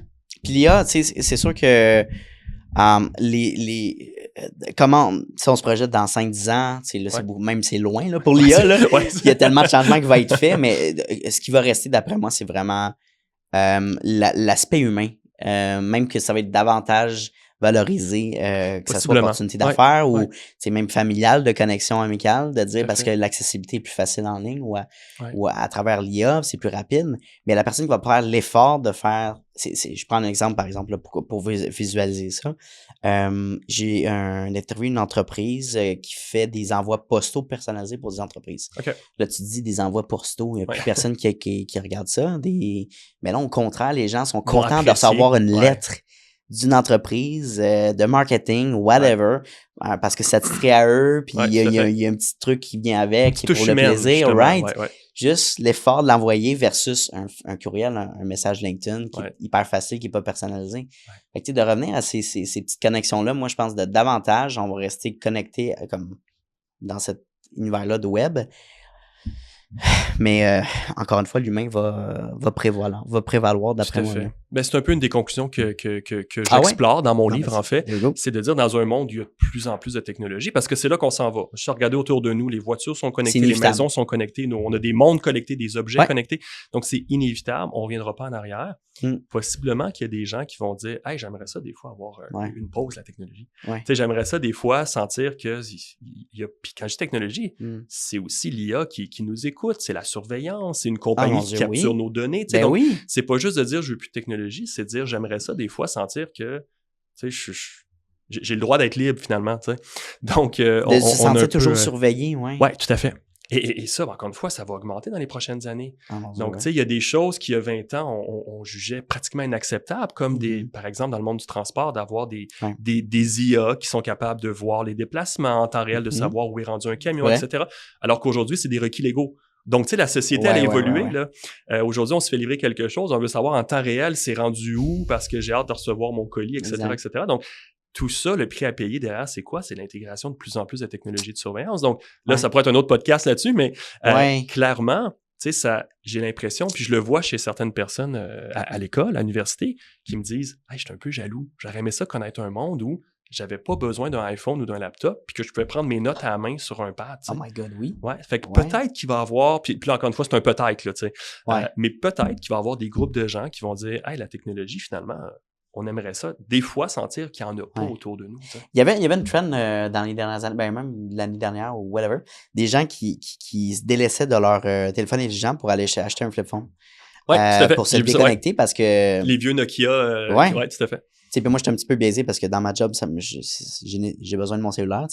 l'IA, tu sais, c'est sûr que comment, si on se projette dans 5-10 ans, là, même c'est loin là, pour l'IA, là, il y a tellement de changements qui vont être faits, mais ce qui va rester, d'après moi, c'est vraiment l'aspect humain. Même que ça va être davantage valorisé, que ça soit opportunité d'affaires ou même familiale, de connexion amicale, de dire parce que l'accessibilité est plus facile en ligne ou à travers l'IA, c'est plus rapide. Mais la personne qui va faire l'effort de faire, je prends un exemple par exemple là, pour visualiser ça. J'ai interviewé une entreprise qui fait des envois postaux personnalisés pour des entreprises. Là, tu te dis des envois postaux, il n'y a plus personne qui regarde ça. Mais là, au contraire, les gens sont contents de recevoir une lettre d'une entreprise, de marketing, whatever, parce que ça titrait à eux, puis il y a un petit truc qui vient avec, qui est pour le plaisir, Juste l'effort de l'envoyer versus un courriel, un message LinkedIn qui est hyper facile, qui n'est pas personnalisé. Fait que, de revenir à ces petites connexions-là, moi, je pense de davantage, on va rester connecté comme dans cet univers-là de web. Mais encore une fois, l'humain va prévaloir d'après moi. Ben, c'est un peu une des conclusions que j'explore dans mon livre, en fait. C'est de dire, dans un monde où il y a de plus en plus de technologie, parce que c'est là qu'on s'en va. Je regardais autour de nous, les voitures sont connectées, les maisons sont connectées, on a des mondes connectés, des objets connectés. Donc, c'est inévitable. On ne reviendra pas en arrière. Possiblement qu'il y a des gens qui vont dire, hey, j'aimerais ça des fois avoir une pause, la technologie. Tu sais, j'aimerais ça des fois sentir que puis quand je dis technologie, c'est aussi l'IA qui nous écoute, c'est la surveillance, c'est une compagnie qui capture nos données. Tu sais, donc, c'est pas juste de dire je veux plus de technologie, c'est de dire j'aimerais ça des fois sentir que tu sais, j'ai le droit d'être libre finalement. Tu sais. Donc, de se sentir toujours surveillé, oui. Oui, tout à fait. Et ça, encore une fois, ça va augmenter dans les prochaines années. Donc, tu sais, il y a des choses qui, il y a 20 ans, on jugeait pratiquement inacceptables, comme par exemple, dans le monde du transport, d'avoir des IA qui sont capables de voir les déplacements en temps réel, de savoir où est rendu un camion, etc. Alors qu'aujourd'hui, c'est des requis légaux. Donc, tu sais, la société, elle a évolué. Là. Aujourd'hui, on se fait livrer quelque chose, on veut savoir en temps réel, c'est rendu où, parce que j'ai hâte de recevoir mon colis, etc., etc. Donc, tout ça, le prix à payer derrière, c'est quoi? C'est l'intégration de plus en plus de technologies de surveillance. Donc, là, ça pourrait être un autre podcast là-dessus, mais clairement, tu sais, ça, j'ai l'impression, puis je le vois chez certaines personnes à l'école, à l'université, qui me disent « Hey, je suis un peu jaloux. J'aurais aimé ça connaître un monde où j'avais pas besoin d'un iPhone ou d'un laptop, puis que je pouvais prendre mes notes à la main sur un pad. » Oh my God, oui. Ouais, fait que peut-être qu'il va y avoir, puis là, encore une fois, c'est un peut-être, là, tu sais. Mais peut-être qu'il va y avoir des groupes de gens qui vont dire « Hey, la technologie, finalement... » on aimerait ça, des fois, sentir qu'il n'y en a pas autour de nous. Il y avait une trend dans les dernières années, ben même l'année dernière ou whatever, des gens qui se délaissaient de leur téléphone intelligent pour aller acheter un flip phone. Oui, tout à fait. Pour se déconnecter parce que... Les vieux Nokia, oui, tout à fait. Puis moi, je suis un petit peu biaisé parce que dans ma job, j'ai besoin de mon cellulaire.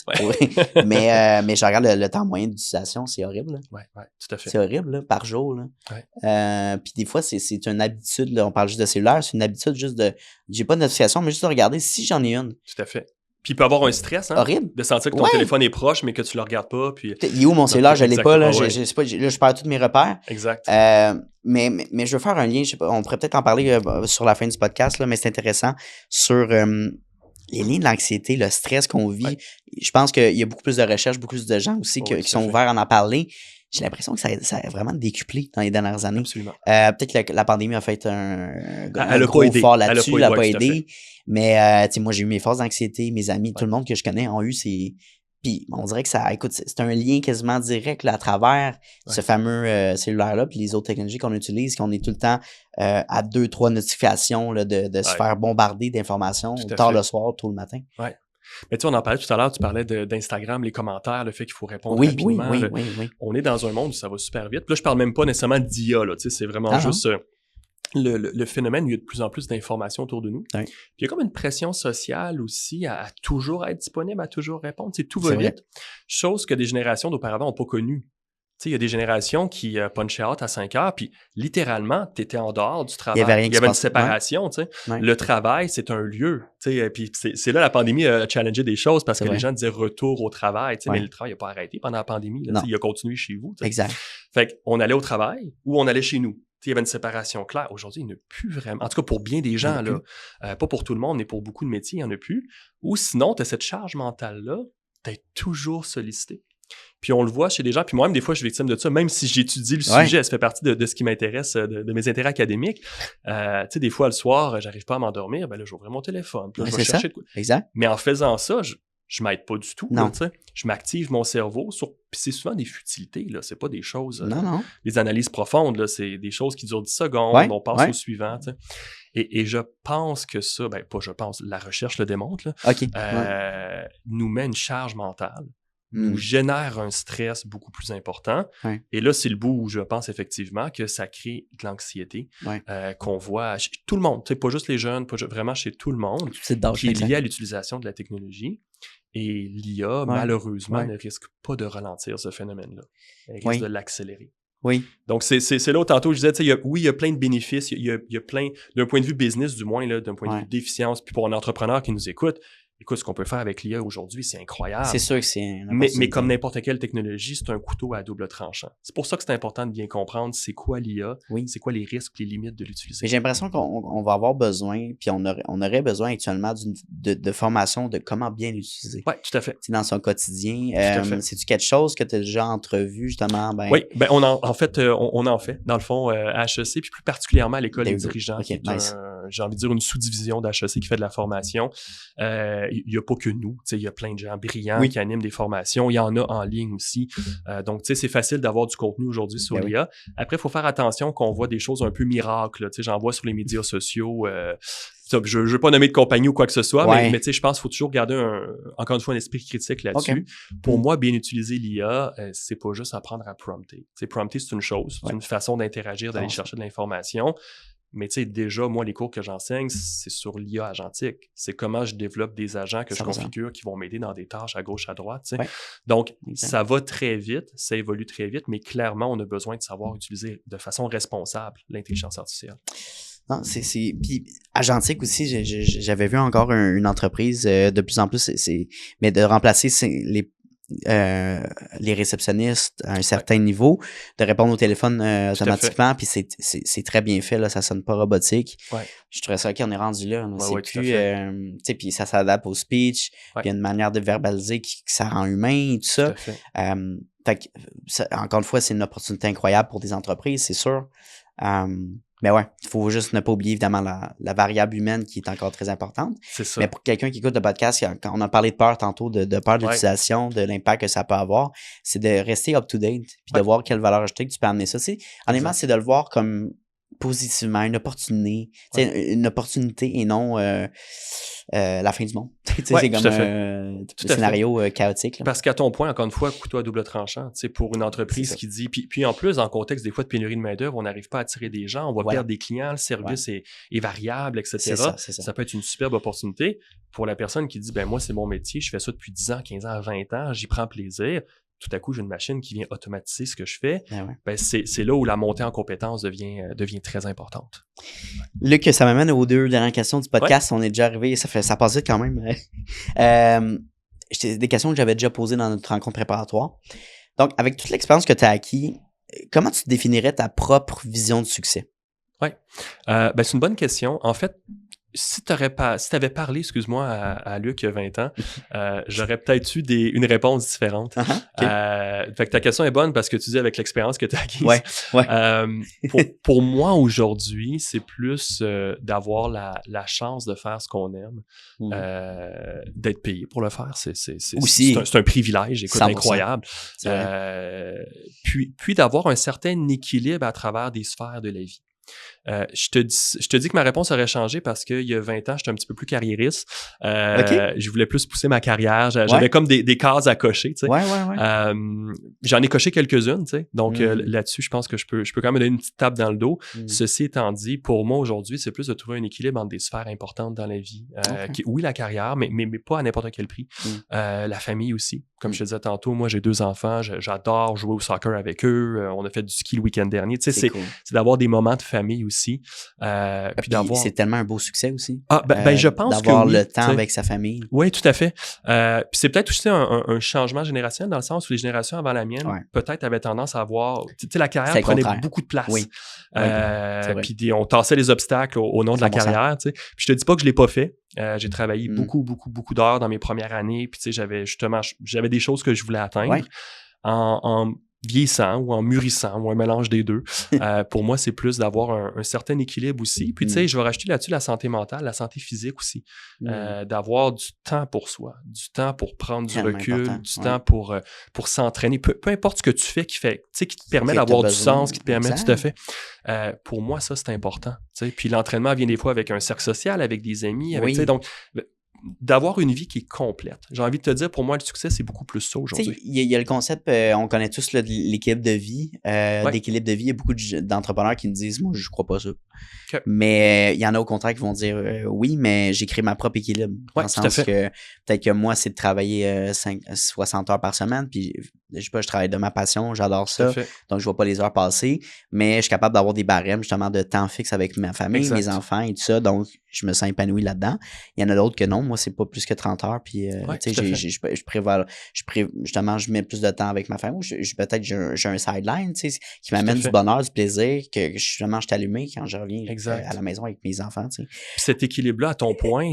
Mais je regarde le temps moyen d'utilisation, c'est horrible. Oui, tout à fait. C'est horrible, là, par jour. Puis des fois, c'est une habitude. Là, on parle juste de cellulaire, c'est une habitude juste de... J'ai pas de notification, mais juste de regarder si j'en ai une. Tout à fait. Puis il peut y avoir un stress, hein? Horrible. De sentir que ton téléphone est proche, mais que tu le regardes pas. Puis... Il est où mon cellulaire? Je l'ai pas, là. Je perds tous mes repères. Exact. Mais je veux faire un lien, je sais pas, on pourrait peut-être en parler sur la fin du podcast, là, mais c'est intéressant sur les liens de l'anxiété, le stress qu'on vit. Je pense qu'il y a beaucoup plus de recherches, beaucoup plus de gens aussi qui sont ouverts à en parler. J'ai l'impression que ça a vraiment décuplé dans les dernières années. Absolument. Peut-être que la pandémie a fait un gros fort là-dessus, elle n'a pas aidé. Mais moi, j'ai eu mes phases d'anxiété, mes amis, tout le monde que je connais ont eu ces... Puis on dirait que c'est un lien quasiment direct là, à travers ce fameux cellulaire-là, puis les autres technologies qu'on utilise, qu'on est tout le temps à 2-3 notifications là, de se faire bombarder d'informations tard le soir, tôt le matin. Oui. Mais tu sais, on en parlait tout à l'heure, tu parlais d'Instagram, les commentaires, le fait qu'il faut répondre rapidement. Oui. On est dans un monde où ça va super vite. Puis là, je parle même pas nécessairement d'IA, là, tu sais, c'est vraiment juste... Le phénomène, il y a de plus en plus d'informations autour de nous. Puis il y a comme une pression sociale aussi à toujours être disponible, à toujours répondre. Tu sais, tout va vite. Chose que des générations d'auparavant n'ont pas connue. Tu sais, il y a des générations qui punchaient out à 5 heures, puis littéralement, tu étais en dehors du travail. Il y avait une séparation, tu sais. Le travail, c'est un lieu. Tu sais, puis c'est là la pandémie a challengé des choses parce que les gens disaient retour au travail, tu sais, mais le travail n'a pas arrêté pendant la pandémie. Là, il a continué chez vous. T'sais. Exact. Fait qu'on allait au travail ou on allait chez nous. Il y avait une séparation claire. Aujourd'hui, il n'y en a plus vraiment. En tout cas, pour bien des gens, là, pas pour tout le monde, mais pour beaucoup de métiers, il n'y en a plus. Ou sinon, tu as cette charge mentale-là d'être toujours sollicité. Puis on le voit chez des gens, puis moi-même, des fois, je suis victime de ça, même si j'étudie le sujet, ça fait partie de ce qui m'intéresse, de mes intérêts académiques. Tu sais, des fois, le soir, j'arrive pas à m'endormir, ben là, j'ouvre mon téléphone, puis là, je vais chercher de quoi. Exact. Mais en faisant ça, je m'aide pas du tout. Là, je m'active mon cerveau puis c'est souvent des futilités, là. C'est pas des choses... des analyses profondes, là. C'est des choses qui durent 10 secondes, on passe au suivant, tu sais. Et je pense que ça, ben pas je pense, la recherche le démontre, là, nous met une charge mentale, nous génère un stress beaucoup plus important. Et là, c'est le bout où je pense effectivement que ça crée de l'anxiété qu'on voit chez tout le monde, tu sais, pas juste les jeunes, vraiment chez tout le monde, qui est lié à l'utilisation de la technologie. Et l'IA, malheureusement, ne risque pas de ralentir ce phénomène-là. Elle risque de l'accélérer. Oui. Donc, c'est là où tantôt je disais, il y a plein de bénéfices, il y a plein, d'un point de vue business du moins, là, d'un point de vue d'efficience, puis pour un entrepreneur qui nous écoute, écoute, ce qu'on peut faire avec l'IA aujourd'hui, c'est incroyable. C'est sûr que c'est... Mais comme n'importe quelle technologie, c'est un couteau à double tranchant. C'est pour ça que c'est important de bien comprendre c'est quoi l'IA, c'est quoi les risques, les limites de l'utiliser. J'ai l'impression qu'on va avoir besoin, puis on aurait besoin actuellement de formation de comment bien l'utiliser. Oui, tout à fait. Dans son quotidien. C'est-tu quelque chose que tu as déjà entrevu, justement? Oui, on en fait, dans le fond, à HEC, puis plus particulièrement à l'école des dirigeants, qui est un j'ai envie de dire, une sous-division d'HEC qui fait de la formation. Il n'y a pas que nous. Il y a plein de gens brillants qui animent des formations. Il y en a en ligne aussi. Donc, c'est facile d'avoir du contenu aujourd'hui sur l'IA. Après, il faut faire attention qu'on voit des choses un peu miracles. J'en vois sur les médias sociaux. Je ne veux pas nommer de compagnie ou quoi que ce soit, mais je pense qu'il faut toujours garder encore une fois un esprit critique là-dessus. Pour moi, bien utiliser l'IA, c'est pas juste apprendre à prompter. Prompter, c'est une chose, c'est une façon d'interagir, d'aller chercher de l'information. Mais déjà, moi, les cours que j'enseigne, c'est sur l'IA agentique. C'est comment je développe des agents que je configure qui vont m'aider dans des tâches à gauche, à droite. Donc, ça va très vite, ça évolue très vite, mais clairement, on a besoin de savoir utiliser de façon responsable l'intelligence artificielle. Non, puis agentique aussi, j'avais vu encore une entreprise de plus en plus, mais de remplacer les réceptionnistes à un certain niveau, de répondre au téléphone automatiquement, puis c'est très bien fait, là, ça sonne pas robotique. Je trouvais ça qu'on est rendu là. C'est plus, tu sais, puis ça s'adapte au speech, puis il y a une manière de verbaliser qui ça rend humain et tout ça. Fait que, encore une fois, c'est une opportunité incroyable pour des entreprises, c'est sûr. Mais ouais, il faut juste ne pas oublier évidemment la variable humaine qui est encore très importante. C'est ça. Mais pour quelqu'un qui écoute le podcast, quand on a parlé de peur tantôt, de peur de l'utilisation, de l'impact que ça peut avoir, c'est de rester up-to-date puis de voir quelle valeur ajoutée que tu peux amener ça. Honnêtement, c'est de le voir comme positivement, une opportunité et non la fin du monde. C'est comme un scénario chaotique. Là. Parce qu'à ton point, encore une fois, couteau à double tranchant. Pour une entreprise qui dit... Puis en plus, en contexte des fois de pénurie de main-d'œuvre, on n'arrive pas à attirer des gens, on va perdre des clients, le service est variable, etc. C'est ça peut être une superbe opportunité. Pour la personne qui dit, moi, c'est mon métier, je fais ça depuis 10 ans, 15 ans, 20 ans, j'y prends plaisir. Tout à coup, j'ai une machine qui vient automatiser ce que je fais. C'est là où la montée en compétences devient très importante. Luc, ça m'amène aux 2 dernières questions du podcast. On est déjà arrivé, ça passe vite quand même. Des questions que j'avais déjà posées dans notre rencontre préparatoire. Donc, avec toute l'expérience que tu as acquis, comment tu définirais ta propre vision de succès? Oui, c'est une bonne question. En fait, si tu avais parlé, excuse-moi, à Luc il y a 20 ans, j'aurais peut-être eu une réponse différente. Fait que ta question est bonne parce que tu dis avec l'expérience que tu as acquise. Pour moi, aujourd'hui, c'est plus d'avoir la chance de faire ce qu'on aime, d'être payé pour le faire. C'est un privilège, écoute, 100%. Incroyable. Puis d'avoir un certain équilibre à travers des sphères de la vie. Je te dis que ma réponse aurait changé parce qu'il y a 20 ans, j'étais un petit peu plus carriériste. Je voulais plus pousser ma carrière. J'avais comme des cases à cocher. J'en ai coché quelques-unes. Donc là-dessus, je pense que je peux quand même donner une petite tape dans le dos. Ceci étant dit, pour moi aujourd'hui, c'est plus de trouver un équilibre entre des sphères importantes dans la vie. Oui, la carrière, mais pas à n'importe quel prix. La famille aussi. Comme je te disais tantôt, moi j'ai 2 enfants, j'adore jouer au soccer avec eux. On a fait du ski le week-end dernier. C'est cool. C'est d'avoir des moments de famille aussi. Puis c'est tellement un beau succès aussi. Je pense que d'avoir le temps avec sa famille. Oui, tout à fait. Puis c'est peut-être aussi un changement générationnel dans le sens où les générations avant la mienne, peut-être avaient tendance à avoir... Tu sais, la carrière prenait beaucoup de place. Oui. Puis on tassait les obstacles au nom de la carrière. Puis je te dis pas que je l'ai pas fait. J'ai travaillé beaucoup d'heures dans mes premières années. Puis tu sais, j'avais des choses que je voulais atteindre. En vieillissant ou en mûrissant ou un mélange des deux. Pour moi, c'est plus d'avoir un certain équilibre aussi. Puis, tu sais, je vais rajouter là-dessus la santé mentale, la santé physique aussi. D'avoir du temps pour soi, du temps pour prendre du recul, du temps pour s'entraîner. Peu importe ce que tu fais qui te permet d'avoir du sens, qui te permet, tout à fait. Pour moi, ça, c'est important. Puis l'entraînement vient des fois avec un cercle social, avec des amis. Donc, d'avoir une vie qui est complète. J'ai envie de te dire, pour moi, le succès, c'est beaucoup plus ça aujourd'hui. Il y a le concept, on connaît tous là, de l'équilibre de vie. L'équilibre de vie, il y a beaucoup d'entrepreneurs qui me disent, moi, je crois pas ça. Mais il y en a au contraire qui vont dire, oui, mais j'ai créé ma propre équilibre. Dans le sens que peut-être que moi, c'est de travailler 60 heures par semaine, puis je sais pas, je travaille de ma passion, j'adore ça. Donc, je vois pas les heures passer, mais je suis capable d'avoir des barèmes, justement, de temps fixe avec ma famille, mes enfants et tout ça. Donc, je me sens épanoui là-dedans. Il y en a d'autres que non. Moi, c'est pas plus que 30 heures. Puis, tu sais, justement, je mets plus de temps avec ma famille. Peut-être j'ai un sideline, tu sais, qui m'amène du bonheur, du plaisir, que justement, je suis allumé quand je reviens à la maison avec mes enfants, tu sais. Puis cet équilibre-là, à ton point,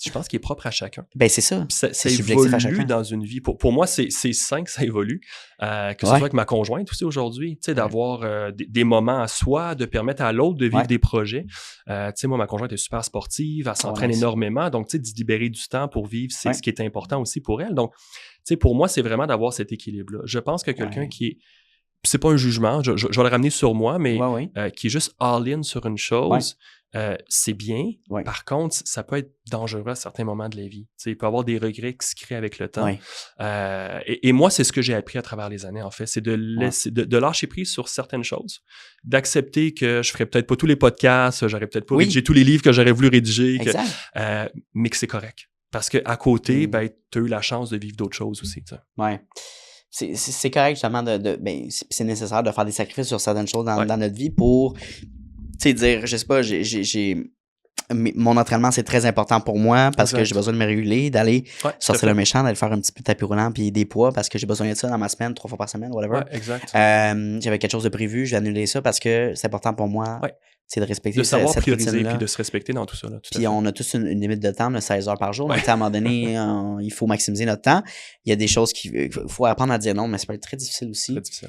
je pense qu'il est propre à chacun. Ben, c'est ça. Ça C'est subjectif à chacun. évolue dans une vie. Pour moi, c'est sain que ça évolue. Que ce soit avec ma conjointe aussi aujourd'hui, d'avoir des moments à soi, de permettre à l'autre de vivre des projets. Moi, ma conjointe est super sportive, elle s'entraîne énormément. Donc, d'y libérer du temps pour vivre, c'est ce qui est important aussi pour elle. Donc, pour moi, c'est vraiment d'avoir cet équilibre-là. Je pense que quelqu'un qui est... C'est pas un jugement, je vais le ramener sur moi, mais qui est juste all-in sur une chose... c'est bien. Par contre, ça peut être dangereux à certains moments de la vie. Il peut y avoir des regrets qui se créent avec le temps. Et moi, c'est ce que j'ai appris à travers les années, en fait. C'est de lâcher prise sur certaines choses, d'accepter que je ferai peut-être pas tous les podcasts, j'aurais peut-être pas rédigé tous les livres que j'aurais voulu rédiger, mais que c'est correct. Parce qu'à côté, tu as eu la chance de vivre d'autres choses aussi. Oui. C'est correct, justement, c'est nécessaire de faire des sacrifices sur certaines choses dans notre vie pour... Tu sais, dire, je sais pas, mon entraînement, c'est très important pour moi parce que j'ai besoin de me réguler, d'aller sortir le méchant, d'aller faire un petit peu de tapis roulant puis des poids parce que j'ai besoin de ça dans ma semaine, 3 fois par semaine, whatever. J'avais quelque chose de prévu, j'ai annulé ça parce que c'est important pour moi. C'est de respecter cette routine-là. De savoir prioriser puis de se respecter dans tout ça. Là, puis on a tous une limite de temps de 16 heures par jour. Donc, à un moment donné, il faut maximiser notre temps. Il y a des choses qu'il faut apprendre à dire non, mais ça peut être très difficile aussi. Très difficile,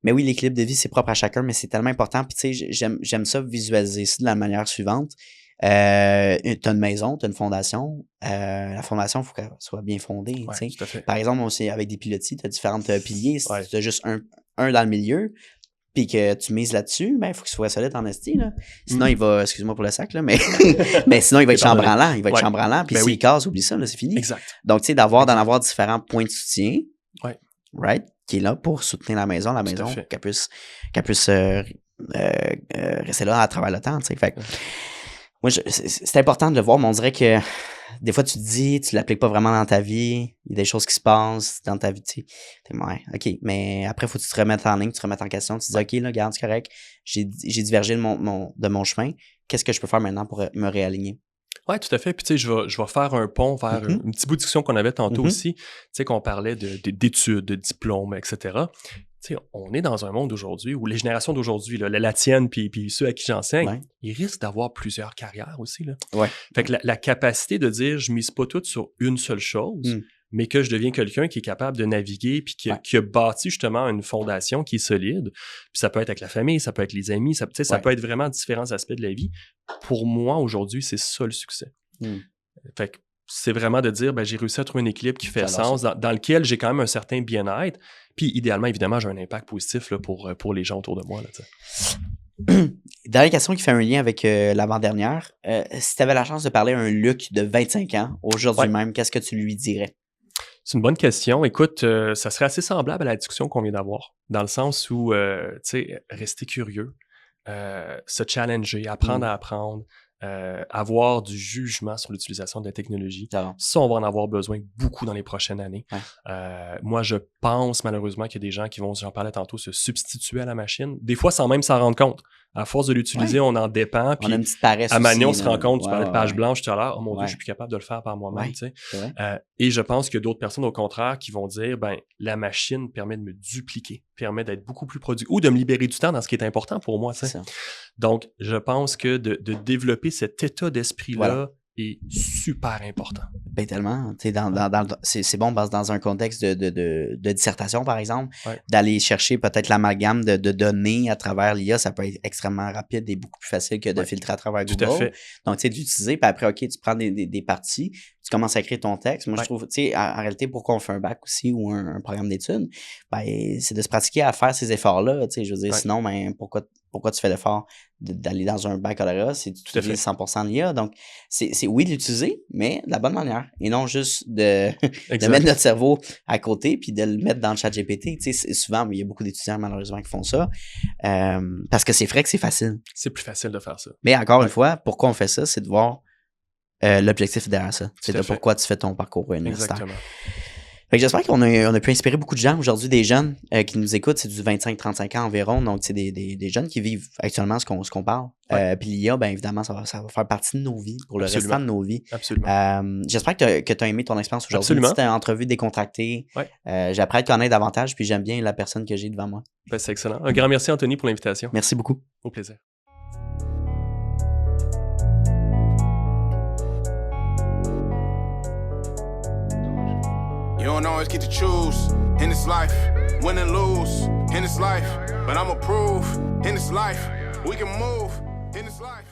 Mais oui, l'équilibre de vie, c'est propre à chacun, mais c'est tellement important. Puis tu sais, j'aime ça visualiser ça de la manière suivante. T'as une maison, t'as une fondation. La fondation, il faut qu'elle soit bien fondée. Tout à fait. Par exemple, aussi avec des pilotis, t'as différents piliers. Si t'as juste un dans le milieu, puis que tu mises là-dessus, ben il faut qu'il soit solide en esti. Là. Sinon, il va, excuse-moi pour le sac, là, mais, mais sinon, il va être chambranlant. Il va être chambranlant. Puis s'il casse, oublie ça, là, c'est fini. Exact. Donc, tu sais, d'en avoir différents points de soutien. Right? Qui est là pour soutenir la maison, qu'elle puisse rester là à travers le temps, tu sais. Fait que, moi, c'est important de le voir, mais on dirait que des fois, tu te dis, tu l'appliques pas vraiment dans ta vie, il y a des choses qui se passent dans ta vie, tu sais. OK, mais après, il faut que tu te remettes en ligne, tu te remettes en question, tu te dis, OK, là, regarde, c'est correct, j'ai divergé de mon chemin, qu'est-ce que je peux faire maintenant pour me réaligner? Oui, tout à fait. Puis, tu sais, je vais faire un pont vers un petit bout de discussion qu'on avait tantôt aussi. Tu sais, qu'on parlait d'études, de diplômes, etc. Tu sais, on est dans un monde aujourd'hui où les générations d'aujourd'hui, la tienne puis ceux à qui j'enseigne, ils risquent d'avoir plusieurs carrières aussi. Là. Fait que la capacité de dire, je mise pas tout sur une seule chose, mais que je deviens quelqu'un qui est capable de naviguer puis qui a bâti justement une fondation qui est solide. Puis ça peut être avec la famille, ça peut être les amis, ça peut être vraiment différents aspects de la vie. Pour moi, aujourd'hui, c'est ça le succès. Fait que c'est vraiment de dire, j'ai réussi à trouver un équilibre qui fait sens, dans lequel j'ai quand même un certain bien-être. Puis idéalement, évidemment, j'ai un impact positif là, pour les gens autour de moi. Là, dernière question qui fait un lien avec l'avant-dernière. Si tu avais la chance de parler à un Luc de 25 ans, aujourd'hui même, qu'est-ce que tu lui dirais? C'est une bonne question. Écoute, ça serait assez semblable à la discussion qu'on vient d'avoir, dans le sens où, tu sais, rester curieux, se challenger, apprendre à apprendre, avoir du jugement sur l'utilisation de la technologie. Ça, on va en avoir besoin beaucoup dans les prochaines années. Moi, je pense malheureusement qu'il y a des gens qui vont, j'en parlais tantôt, se substituer à la machine, des fois sans même s'en rendre compte. À force de l'utiliser, on en dépend. Puis on a une petite paresse à Mané, on se aussi, rend compte, tu parlais de page ouais. blanche tout à l'heure, oh mon Dieu, je suis plus capable de le faire par moi-même. Tu sais. Et je pense qu'il y a d'autres personnes, au contraire, qui vont dire, la machine permet de me dupliquer, permet d'être beaucoup plus productif, ou de me libérer du temps dans ce qui est important pour moi. Tu sais. Donc, je pense que de développer cet état d'esprit-là est super important. Ben tellement. C'est bon parce que dans un contexte de dissertation, par exemple, d'aller chercher peut-être l'amalgame de données à travers l'IA, ça peut être extrêmement rapide et beaucoup plus facile que de filtrer à travers Google. Tout à fait. Donc, tu sais, d'utiliser, puis après, OK, tu prends des parties, tu commences à écrire ton texte. Moi, je trouve, tu sais, en réalité, pourquoi on fait un bac aussi ou un programme d'études, c'est de se pratiquer à faire ces efforts-là. Tu sais, je veux dire, sinon, pourquoi tu fais l'effort d'aller dans un baccalauréat si tu utilises 100% de l'IA? Donc, c'est oui de l'utiliser, mais de la bonne manière. Et non juste de mettre notre cerveau à côté puis de le mettre dans le chat GPT. Tu sais, souvent, il y a beaucoup d'étudiants, malheureusement, qui font ça parce que c'est vrai que c'est facile. C'est plus facile de faire ça. Mais encore une fois, pourquoi on fait ça? C'est de voir l'objectif derrière ça. C'est de pourquoi tu fais ton parcours universitaire. Exactement. Fait que j'espère qu'on a pu inspirer beaucoup de gens aujourd'hui, des jeunes qui nous écoutent, c'est du 25-35 ans environ, donc c'est des jeunes qui vivent actuellement ce qu'on parle. Puis l'IA, bien évidemment, ça va faire partie de nos vies, pour le restant de nos vies. Absolument. J'espère que tu as aimé ton expérience aujourd'hui. Une petite entrevue décontractée. J'ai appris à te connaître davantage, puis j'aime bien la personne que j'ai devant moi. C'est excellent. Un grand merci, Anthony, pour l'invitation. Merci beaucoup. Au plaisir. don't always get to choose in this life, win and lose in this life. But I'ma prove in this life, we can move in this life.